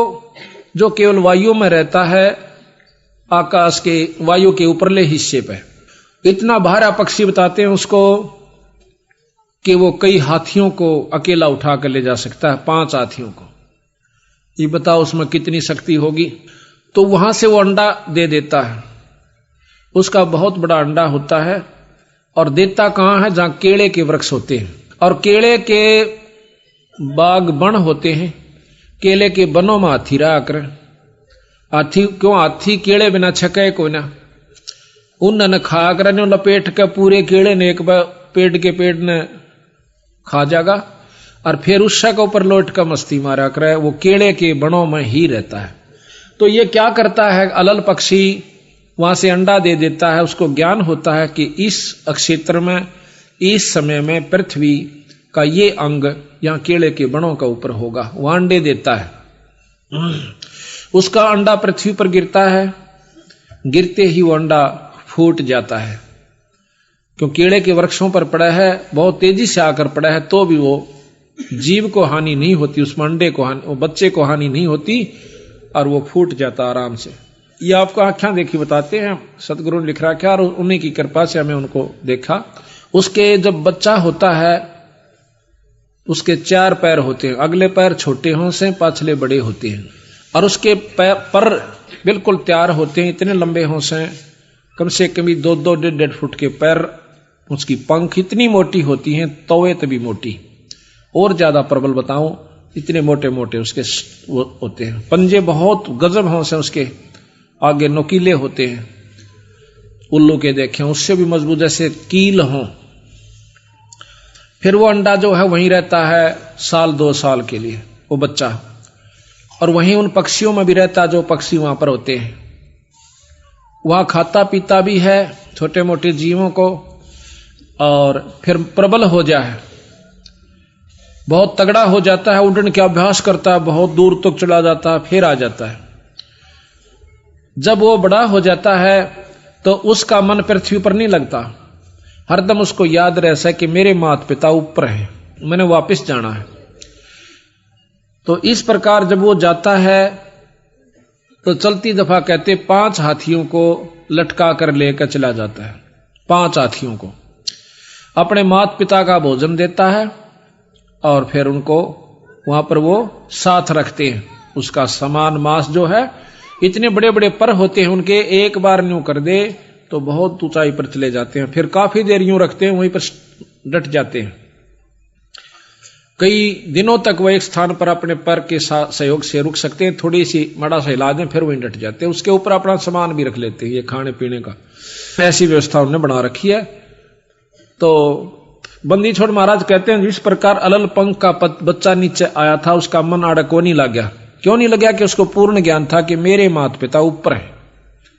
S2: जो केवल वायु में रहता है, आकाश के वायु के ऊपरले हिस्से पे। इतना भारा पक्षी बताते हैं उसको कि वो कई हाथियों को अकेला उठा कर ले जा सकता है, 5 हाथियों को। ये बताओ उसमें कितनी शक्ति होगी। तो वहां से वो अंडा दे देता है, उसका बहुत बड़ा अंडा होता है। और देता कहां है? जहां केले के वृक्ष होते हैं और केले के बाग बन होते हैं। केले के बनों में हाथी रहा कर। हाथी क्यों? हाथी केले बिना छके कोई ना, उन खा कर लपेट के पूरे केले ने एक बार पेट के पेट ने खा जाएगा और फिर उस के ऊपर लौट कर मस्ती मारा करे। वो केले के बनों में ही रहता है। तो ये क्या करता है? अलल पक्षी वहां से अंडा दे देता है। उसको ज्ञान होता है कि इस क्षेत्र में, इस समय में पृथ्वी का ये अंग यहां केले के बनों का ऊपर होगा। वह अंडे देता है। उसका अंडा पृथ्वी पर गिरता है गिरते ही वो अंडा फूट जाता है, क्योंकि केले के वृक्षों पर पड़ा है, बहुत तेजी से आकर पड़ा है, तो भी वो जीव को हानि नहीं होती, उसमें अंडे को हानि, वो बच्चे को हानि नहीं होती और वो फूट जाता आराम से। ये आपको आंखें देखी बताते हैं, सतगुरु ने लिख रखा और उन्हीं की कृपा से हमें उनको देखा। उसके जब बच्चा होता है उसके 4 पैर होते हैं, अगले पैर छोटे होंसे, पाछले बड़े होते हैं, और उसके पर बिल्कुल तैयार होते हैं, इतने लंबे होंसे, कम से कम 2-2 1.5 फुट के पैर, उसकी पंख इतनी मोटी होती हैं, तवे तभी मोटी, और ज्यादा प्रबल बताऊं, इतने मोटे मोटे उसके वो होते हैं। पंजे बहुत गजब होंसे उसके, आगे नुकीले होते हैं, उल्लू के देखे उससे भी मजबूत, जैसे कील हों। फिर वो अंडा जो है वहीं रहता है 1-2 साल के लिए, वो बच्चा, और वहीं उन पक्षियों में भी रहता जो पक्षी वहां पर होते हैं। वहां खाता पीता भी है छोटे मोटे जीवों को, और फिर प्रबल हो जाए, बहुत तगड़ा हो जाता है, उड़ने का अभ्यास करता है, बहुत दूर तक चला जाता है, फिर आ जाता है। जब वो बड़ा हो जाता है तो उसका मन पृथ्वी पर नहीं लगता, हरदम उसको याद रहता है कि मेरे माता पिता ऊपर हैं, मैंने वापस जाना है। तो इस प्रकार जब वो जाता है तो चलती दफा कहते 5 हाथियों को लटका कर लेकर चला जाता है, 5 हाथियों को अपने माता पिता का भोजन देता है, और फिर उनको वहां पर वो साथ रखते हैं। उसका समान मांस जो है, इतने बड़े बड़े पर होते हैं उनके, एक बार न्यू कर दे तो बहुत ऊंचाई पर चले जाते हैं, फिर काफी देर यूं रखते हैं, वहीं पर डट जाते हैं। कई दिनों तक वह एक स्थान पर अपने पर के सहयोग से रुक सकते हैं, थोड़ी सी मड़ा सा हिला दें फिर वहीं डट जाते हैं। उसके ऊपर अपना सामान भी रख लेते हैं, ये खाने पीने का, ऐसी व्यवस्था उन्होंने बना रखी है। तो बंदी छोड़ महाराज कहते हैं, जिस प्रकार अलल पंख का बच्चा नीचे आया था, उसका मन अड़को नहीं लग गया। क्यों नहीं लग गया? कि उसको पूर्ण ज्ञान था कि मेरे माता पिता ऊपर है,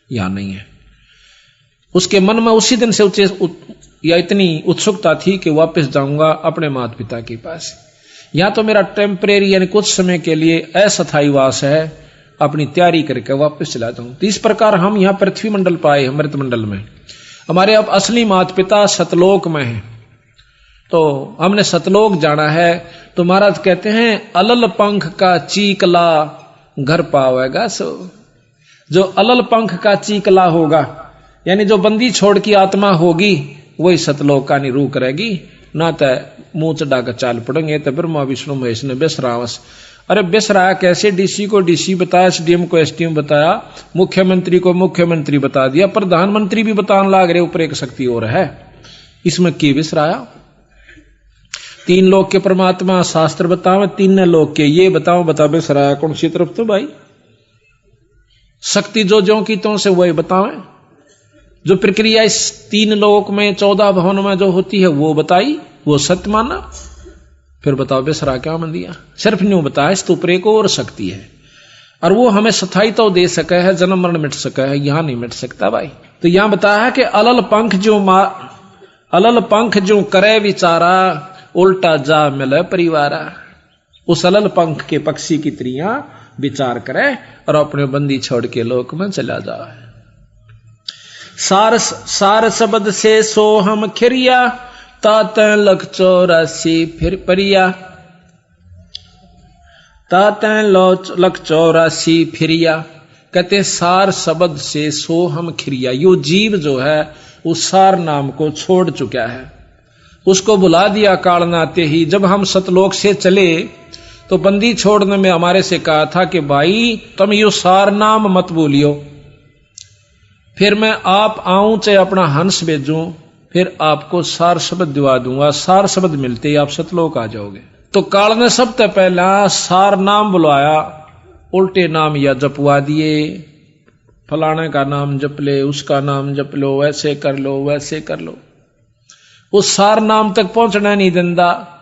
S2: यहां नहीं है। उसके मन में उसी दिन से या इतनी उत्सुकता थी कि वापस जाऊंगा अपने माता पिता के पास, यहां तो मेरा टेम्परेरी यानी कुछ समय के लिए अस्थायी वास है, अपनी तैयारी करके वापस चला जाऊं। तो इस प्रकार हम यहां पृथ्वी मंडल पाए, अमृत मंडल में। हमारे अब असली माता पिता सतलोक में हैं, तो हमने सतलोक जाना है। तो महाराज कहते हैं, अलल पंख का चीकला घर पावेगा सो। जो अलल पंख का चीकला होगा, यानी जो बंदी छोड़ की आत्मा होगी, वही सतलोक का निरूह करेगी। ना तो मुंह चढ़ा कर चाल पड़ेंगे, तो ब्रह्मा विष्णु महेश ने बेसरावस। अरे बेसराया कैसे? डीसी को डीसी बताया, एसडीएम को एसडीएम बताया, मुख्यमंत्री को मुख्यमंत्री बता दिया, प्रधानमंत्री भी बताने लाग रहे ऊपर एक शक्ति और है। इसमें की बेसराया? 3 लोक के परमात्मा शास्त्र बताओ, 3 लोक के ये बताओ, बता बेसराया कौन सी तरफ? तो भाई शक्ति जो की तो से वही बतावे। जो प्रक्रिया इस 3 लोक में 14 भवन में जो होती है वो बताई, वो सत्य माना। फिर बताओ बेसरा क्या मन दिया? सिर्फ न्यू बताया, इस तो ऊपर एक और शक्ति है, और वो हमें स्थायी तो दे सके है, जन्म मरण मिट सके है, यहां नहीं मिट सकता भाई। तो यहां बताया है कि अलल पंख जो करे विचारा, उल्टा जा मिले परिवारा। उस अलल पंख के पक्षी की त्रियां विचार करे और अपने बंदी छोड़ के लोक में चला जाए। सार शब्द से सो हम खिरिया, तात लख 84 फिर परिया। तात लख 84 फिरिया। कहते सार शब्द से सो हम खिरिया। यो जीव जो है उस सार नाम को छोड़ चुका है, उसको बुला दिया काल नाते ही। जब हम सतलोक से चले तो बंदी छोड़ने में हमारे से कहा था कि भाई तुम यो सार नाम मत बोलियो, फिर मैं आप आऊं चाहे अपना हंस भेजूं, फिर आपको सार शब्द दिवा दूंगा। सार शब्द मिलते ही आप सतलोक आ जाओगे। तो काल ने सबसे पहला सार नाम बुलाया, उल्टे नाम या जपवा दिए। फलाने का नाम जप ले, उसका नाम जप लो, वैसे कर लो, वैसे कर लो। उस सार नाम तक पहुंचना नहीं देता,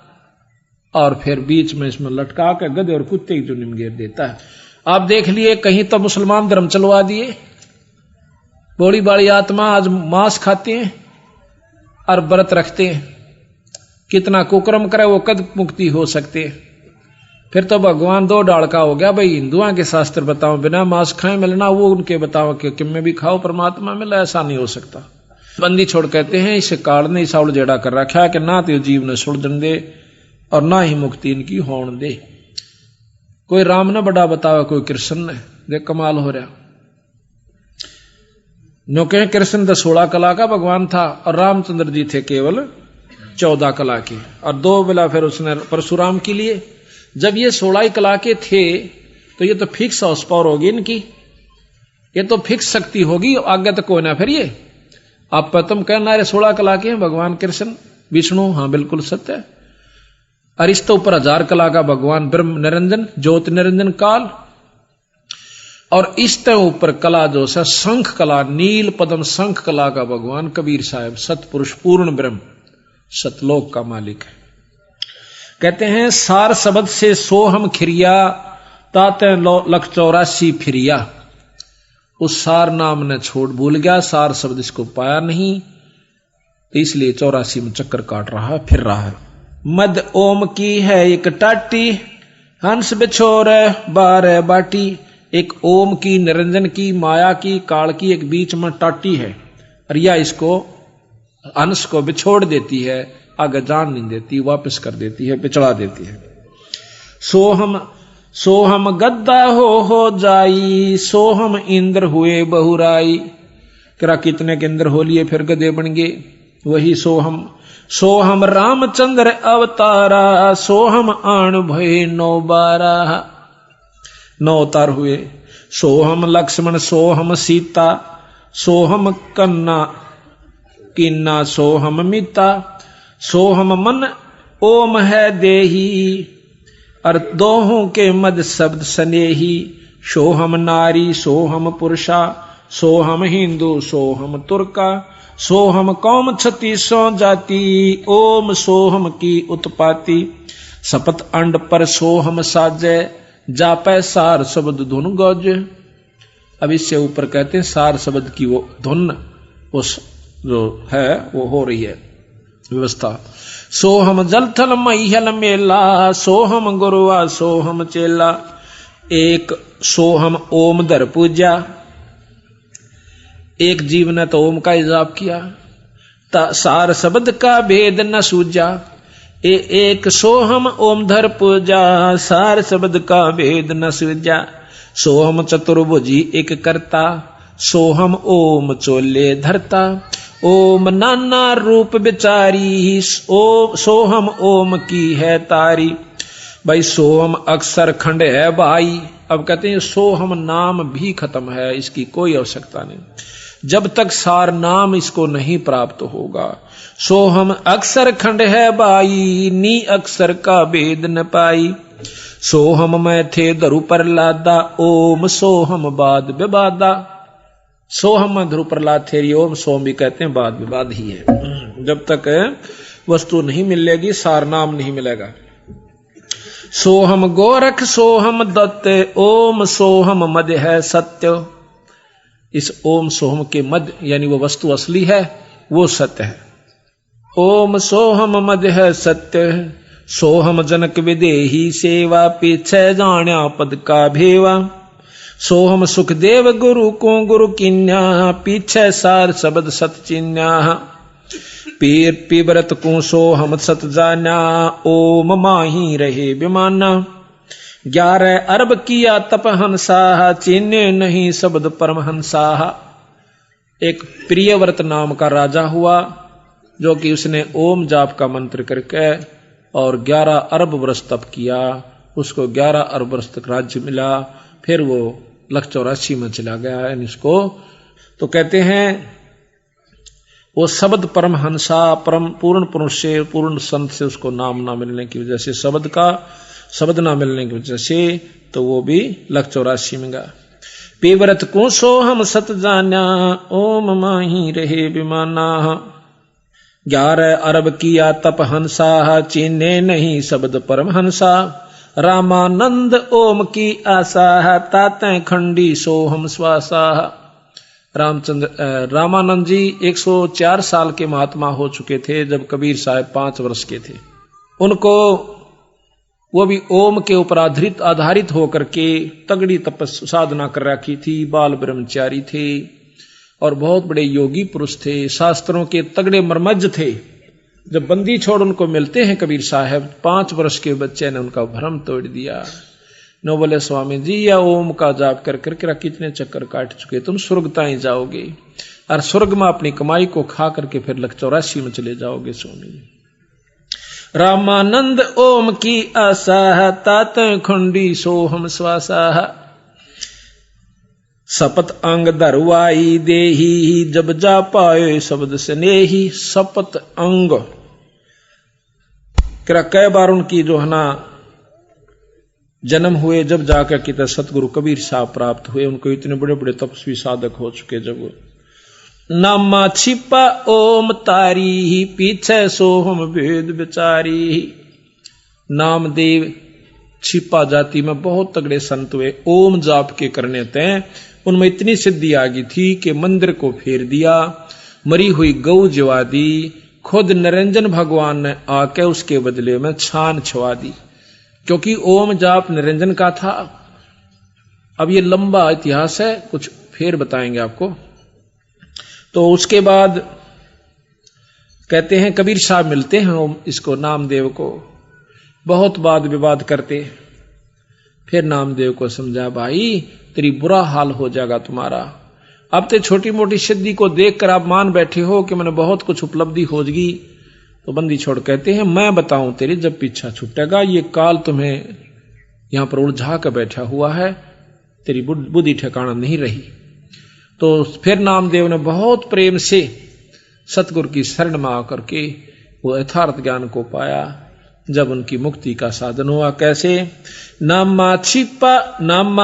S2: और फिर बीच में इसमें लटका कर गधे और कुत्ते की जुनिम घेर देता है। आप देख लिए, कहीं तो मुसलमान धर्म चलवा दिए, बड़ी बड़ी आत्मा आज मांस खाते हैं और व्रत रखते हैं। कितना कुकर्म करे वो कद मुक्ति हो सकते हैं। फिर तो भगवान दो डाल का हो गया भाई। हिंदुओं के शास्त्र बताओ बिना मांस खाए मिलना, वो उनके बताओ कि में भी खाओ परमात्मा मिला, ऐसा नहीं हो सकता। बंदी छोड़ कहते हैं इस काल ने इसा उलझेड़ा कर रखा है कि ना तो जीव ने सुलझन दे और ना ही मुक्ति इनकी होने दे। कोई राम ने बड़ा बतावा, कोई कृष्ण ने, देख कमाल हो रहा। नो कहे कृष्ण तो 16 कला का भगवान था और रामचंद्र जी थे केवल 14 कला के, और 2 बेला फिर उसने परशुराम के लिए। जब ये 16 कला के थे तो ये तो फिक्स हाउस पावर होगी इनकी, ये तो फिक्स शक्ति होगी, आगे तक कोई ना। फिर ये आप तुम कहना रहे 16 कला के हैं भगवान कृष्ण विष्णु, हाँ बिल्कुल सत्य है। और इस तो ऊपर 1000 कला का भगवान ब्रह्म निरंजन ज्योति निरंजन काल, और इस तो ऊपर कला जो है शंख कला, नील पद्म शंख कला का भगवान कबीर साहब सतपुरुष पूर्ण ब्रह्म सतलोक का मालिक है। कहते हैं सार शब्द से सोहम खिरिया ताते 184 फिरिया। उस सार नाम ने छोड़ भूल गया, सार शब्द इसको पाया नहीं, इसलिए 84 में चक्कर काट रहा है, फिर रहा है। मद ओम की है एक टाटी, हंस बिछोर 12 बाटी। एक ओम की, निरंजन की, माया की, काल की एक बीच में टाटी है, और यह इसको हंस को बिछोड़ देती है, आगे जान नहीं देती, वापस कर देती है, पिछड़ा देती है। सोहम गद्दा हो जाई, सोहम इंद्र हुए बहुराई। करा कितने के इंद्र हो लिए फिर गधे बन गए, वही सोहम रामचंद्र अवतारा, सोहम आण भय 9 अवतार हुए। सोहम लक्ष्मण, सोहम सीता, सोहम कन्ना किन्ना, सोहम मिता। सोहम मन ओम है देही, और दोहों के मद शब्द स्नेही। सोहम नारी, सोहम पुरुषा, सोहम हिंदू, सोहम तुर्का। सोहम कौम 36 जाति, ओम सोहम की उत्पाती। सपत अंड पर सोहम साजे, जापै सार शब्द धुन गौज। अब इससे ऊपर कहते हैं सार शब्द की वो धुन उस जो है वो हो रही है व्यवस्था। सोहम जल थल महियल मेला, सोहम गुरुआ सोहम चेला। एक सोहम ओम धर पूजा, एक जीव ने तो ओम का हिजाब किया, सार शब्द का भेद न सूझा। एक सोहम ओम धर पूजा, सार शब्द का भेद न सूझा। सोहम चतुर्भुजी एक करता, सोहम ओम चोले धरता। ओम नाना रूप बिचारी, सोहम ओम की है तारी। भाई सोहम अक्षर खंड है भाई। अब कहते हैं सोहम नाम भी खत्म है, इसकी कोई आवश्यकता नहीं जब तक सार नाम इसको नहीं प्राप्त होगा। सोहम अक्षर खंड है भाई, नी अक्षर का भेद न पाई। सोहम में थे धरु पर लादा, ओम सोहम बाद विवादा। सोहम में धरु पर लाद थे, ओम सोम भी कहते हैं, बाद विवाद ही है। जब तक वस्तु नहीं मिलेगी सार नाम नहीं मिलेगा। सोहम गोरख सोहम दत्त, ओम सोहम मध्य है सत्य। इस ओम सोहम के मध्य यानी वो वस्तु असली है, वो सत्य है। ओम सोहम मध्य है सत्य, सोहम जनक विदेही सेवा। पीछे जाण्या पद का भेवा। सोहम सुखदेव गुरु को गुरु किन्या, पीछे सार शब्द सत चिन्या। पीर पीबरत को सोहम सत जाना, ओम माही रहे विमाना। 11 अरब किया तप हंसा, चिन्ह नहीं शब्द परमहंसा। एक प्रियव्रत नाम का राजा हुआ जो कि उसने ओम जाप का मंत्र करके और 11 अरब वर्ष तप किया, उसको 11 अरब वर्ष तक राज्य मिला। फिर वो 184 में चला गया इसको। तो कहते हैं वो शब्द परमहंसा, परम पूर्ण पुरुष से, पूर्ण संत से उसको नाम ना मिलने की वजह से, शब्द ना मिलने की वजह से तो वो भी 184 में गया। पीवरत को सोहम सत जाना, ओम माही रहे विमाना। 11 अरब किया तप हंसा, चीने नहीं शब्द परमहंसा। रामानंद ओम की आशा, ताते खंडी सोहम श्वासा। रामानंद जी 104 साल के महात्मा हो चुके थे जब कबीर साहब 5 वर्ष के थे। उनको वो भी ओम के ऊपर आधारित होकर के तगड़ी तपस्या साधना कर रखी थी, बाल ब्रह्मचारी थे और बहुत बड़े योगी पुरुष थे, शास्त्रों के तगड़े मर्मज्ज थे। जब बंदी छोड़ उनको मिलते हैं कबीर साहब, 5 वर्ष के बच्चे ने उनका भ्रम तोड़ दिया। नो बोले स्वामी जी, या ओम का जाप कर करके कितने चक्कर काट चुके, तुम स्वर्ग ताई जाओगे और स्वर्ग में अपनी कमाई को खा करके फिर 84 में चले जाओगे स्वामी जी। रामानंद ओम की आशा, तात खुंडी सोहम श्वासा, सपत अंग धरवाई देही, जब जा पाए शब्द स्नेही। सपत अंग कई बार उनकी जो है ना जन्म हुए, जब जाकर कितने सतगुरु कबीर साहब प्राप्त हुए। उनको इतने बड़े बड़े तपस्वी साधक हो चुके। जब नामा छिपा ओम तारी, पीछे सोहम भेद बिचारी। नामदेव छिपा जाति में बहुत तगड़े संत हुए, ओम जाप के करने तय उनमें इतनी सिद्धि आ गई थी कि मंदिर को फेर दिया, मरी हुई गौ जवा दी, खुद निरंजन भगवान ने आके उसके बदले में छान छवा दी, क्योंकि ओम जाप निरंजन का था। अब ये लंबा इतिहास है, कुछ फिर बताएंगे आपको। तो उसके बाद कहते हैं कबीर साहब मिलते हैं इसको नामदेव को, बहुत वाद विवाद करते। फिर नामदेव को समझा, भाई तेरी बुरा हाल हो जाएगा तुम्हारा। अब तो छोटी मोटी सिद्धि को देखकर आप मान बैठे हो कि मैंने बहुत कुछ उपलब्धि हो जाएगी। तो बंदी छोड़ कहते हैं, मैं बताऊं तेरी जब पीछा छूटेगा, ये काल तुम्हें यहां पर उलझा कर बैठा हुआ है, तेरी बुद्धि ठिकाना नहीं रही। तो फिर नामदेव ने बहुत प्रेम से सतगुरु की शरण में आकर के वो यथार्थ ज्ञान को पाया। जब उनकी मुक्ति का साधन हुआ, कैसे? नामा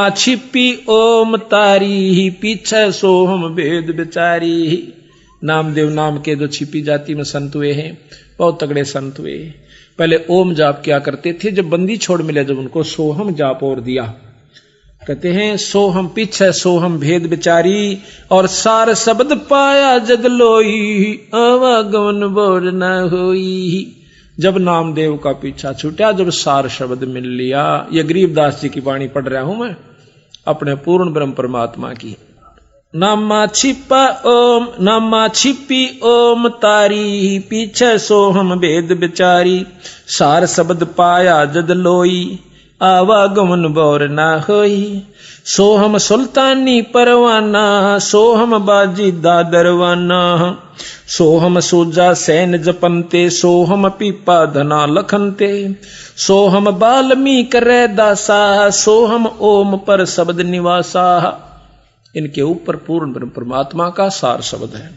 S2: छिपी ओम तारी, पीछे सोहम भेद बिचारी। नामदेव नाम के जो छिपी जाति में संत हुए हैं, बहुत तगड़े संत हुए। पहले ओम जाप किया करते थे, जब बंदी छोड़ मिले जब उनको सोहम जाप और दिया। कहते हैं सोहम पीछे सोहम भेद बिचारी, और सार शब्द पाया जग लोई, आवागमन बोर न होई। जब नामदेव का पीछा छूटा, जब सार शब्द मिल लिया। ये गरीबदास जी की वाणी पढ़ रहा हूं मैं, अपने पूर्ण ब्रह्म परमात्मा की। नामा छिपी ओम तारी, पीछे सोहम भेद बिचारी। सार शब्द पाया जद लोई, आवागमन बोर ना होई। सोहम सुल्तानी परवाना, सोहम बाजी दादरवाना। सोहम सूजा सैन जपनते, सोहम पीपा धना लखनते। सोहम बाल्मीक रैदासा, सोहम ओम पर शब्द निवासा। इनके ऊपर पूर्ण ब्रह्म परमात्मा का सार शब्द है।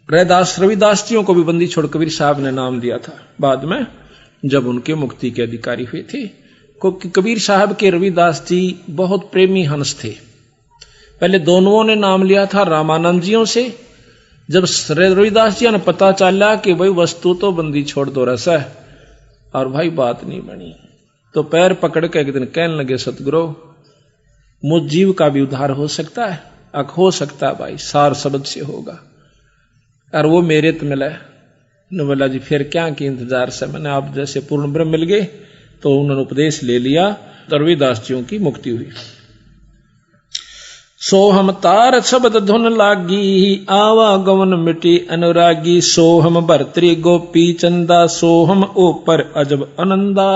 S2: रैदास रविदास जियों को भी बंदी छोड़ कबीर साहब ने नाम दिया था बाद में, जब उनके मुक्ति के अधिकारी हुए थे। क्योंकि कबीर साहब के रविदास जी बहुत प्रेमी हंस थे। पहले दोनों ने नाम लिया था रामानंद जियों से। जब रविदास जी ने पता चला कि भाई वस्तु तो बंदी छोड़ दो रस है, और भाई बात नहीं बनी, तो पैर पकड़ के एक दिन कहने लगे, सतगुरु मुझ जीव का भी उद्धार हो सकता है? हो सकता है भाई, सार शब्द से होगा। और वो मेरे तो मिला। ने बोला जी फिर क्या की इंतजार से, मैंने आप जैसे पूर्ण ब्रह्म मिल गए। तो उन्होंने उपदेश ले लिया, रविदास जियों की मुक्ति हुई। सोहम तार शब्द धुन लागी, आवागमन मिटी अनुरागी। सोहम भर्तरी गोपी चंदा, सोहम ऊपर अजब आनंदा।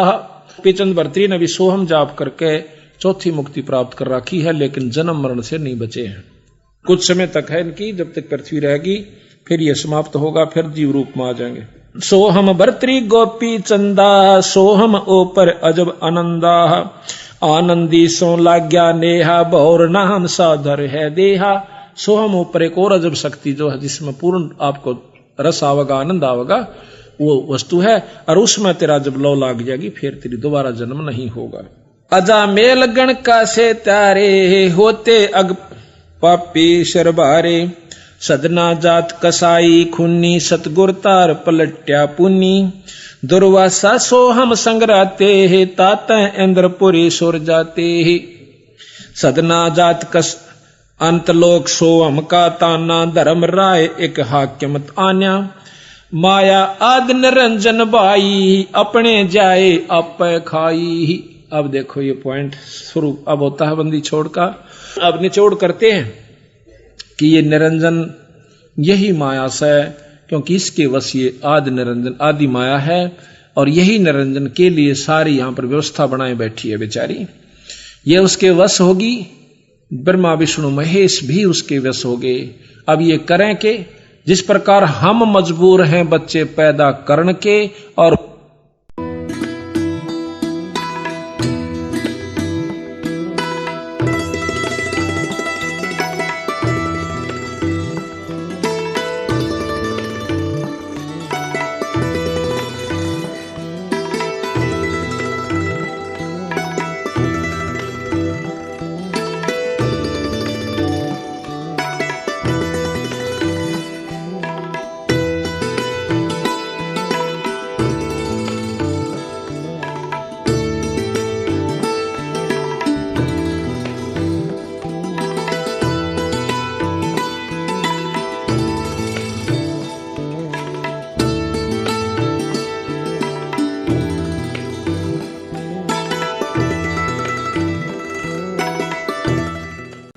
S2: गोपीचंद भर्तरी ने भी सोहम जाप करके चौथी मुक्ति प्राप्त कर रखी है, लेकिन जन्म मरण से नहीं बचे हैं। कुछ समय तक है इनकी, जब तक पृथ्वी रहेगी फिर ये समाप्त होगा, फिर जीव रूप में आ जाएंगे। सोहम भर्तरी गोपी चंदा, सोहम ऊपर अजब आनंदा। आनंदी सो लाग्या नेहा, भौर नाम साधर है देहा। सोहम ऊपर एक और अजब शक्ति जो है, जिसमें पूर्ण आपको रस आवेगा, आनंद आवेगा, वो वस्तु है। और उसमें तेरा जब लौ लाग जाएगी, फिर तेरी दोबारा जन्म नहीं होगा। अजा मेल गण का से तारे, होते अग पापी शरबारे। सदना जात कसाई खुन्नी, सतगुर तार पलट्या पुनी। दुर्वासा सोहम संगराते है, ताता इंद्रपुरी सुर जाते है। सदना जात कस अंतलोक सोहम का ताना, धर्म राय एक हाकिमत आन्या। माया आद निरंजन बाई, अपने जाए आप खाई। अब देखो ये पॉइंट शुरू अब होता है बंदी छोड़ का। अब निचोड़ करते हैं कि ये निरंजन यही माया से, क्योंकि इसके वश ये आदि निरंजन आदि माया है और यही निरंजन के लिए सारी यहां पर व्यवस्था बनाए बैठी है बेचारी। ये उसके वश होगी, ब्रह्मा विष्णु महेश भी उसके वश हो गए। अब ये करें कि जिस प्रकार हम मजबूर हैं बच्चे पैदा करने के और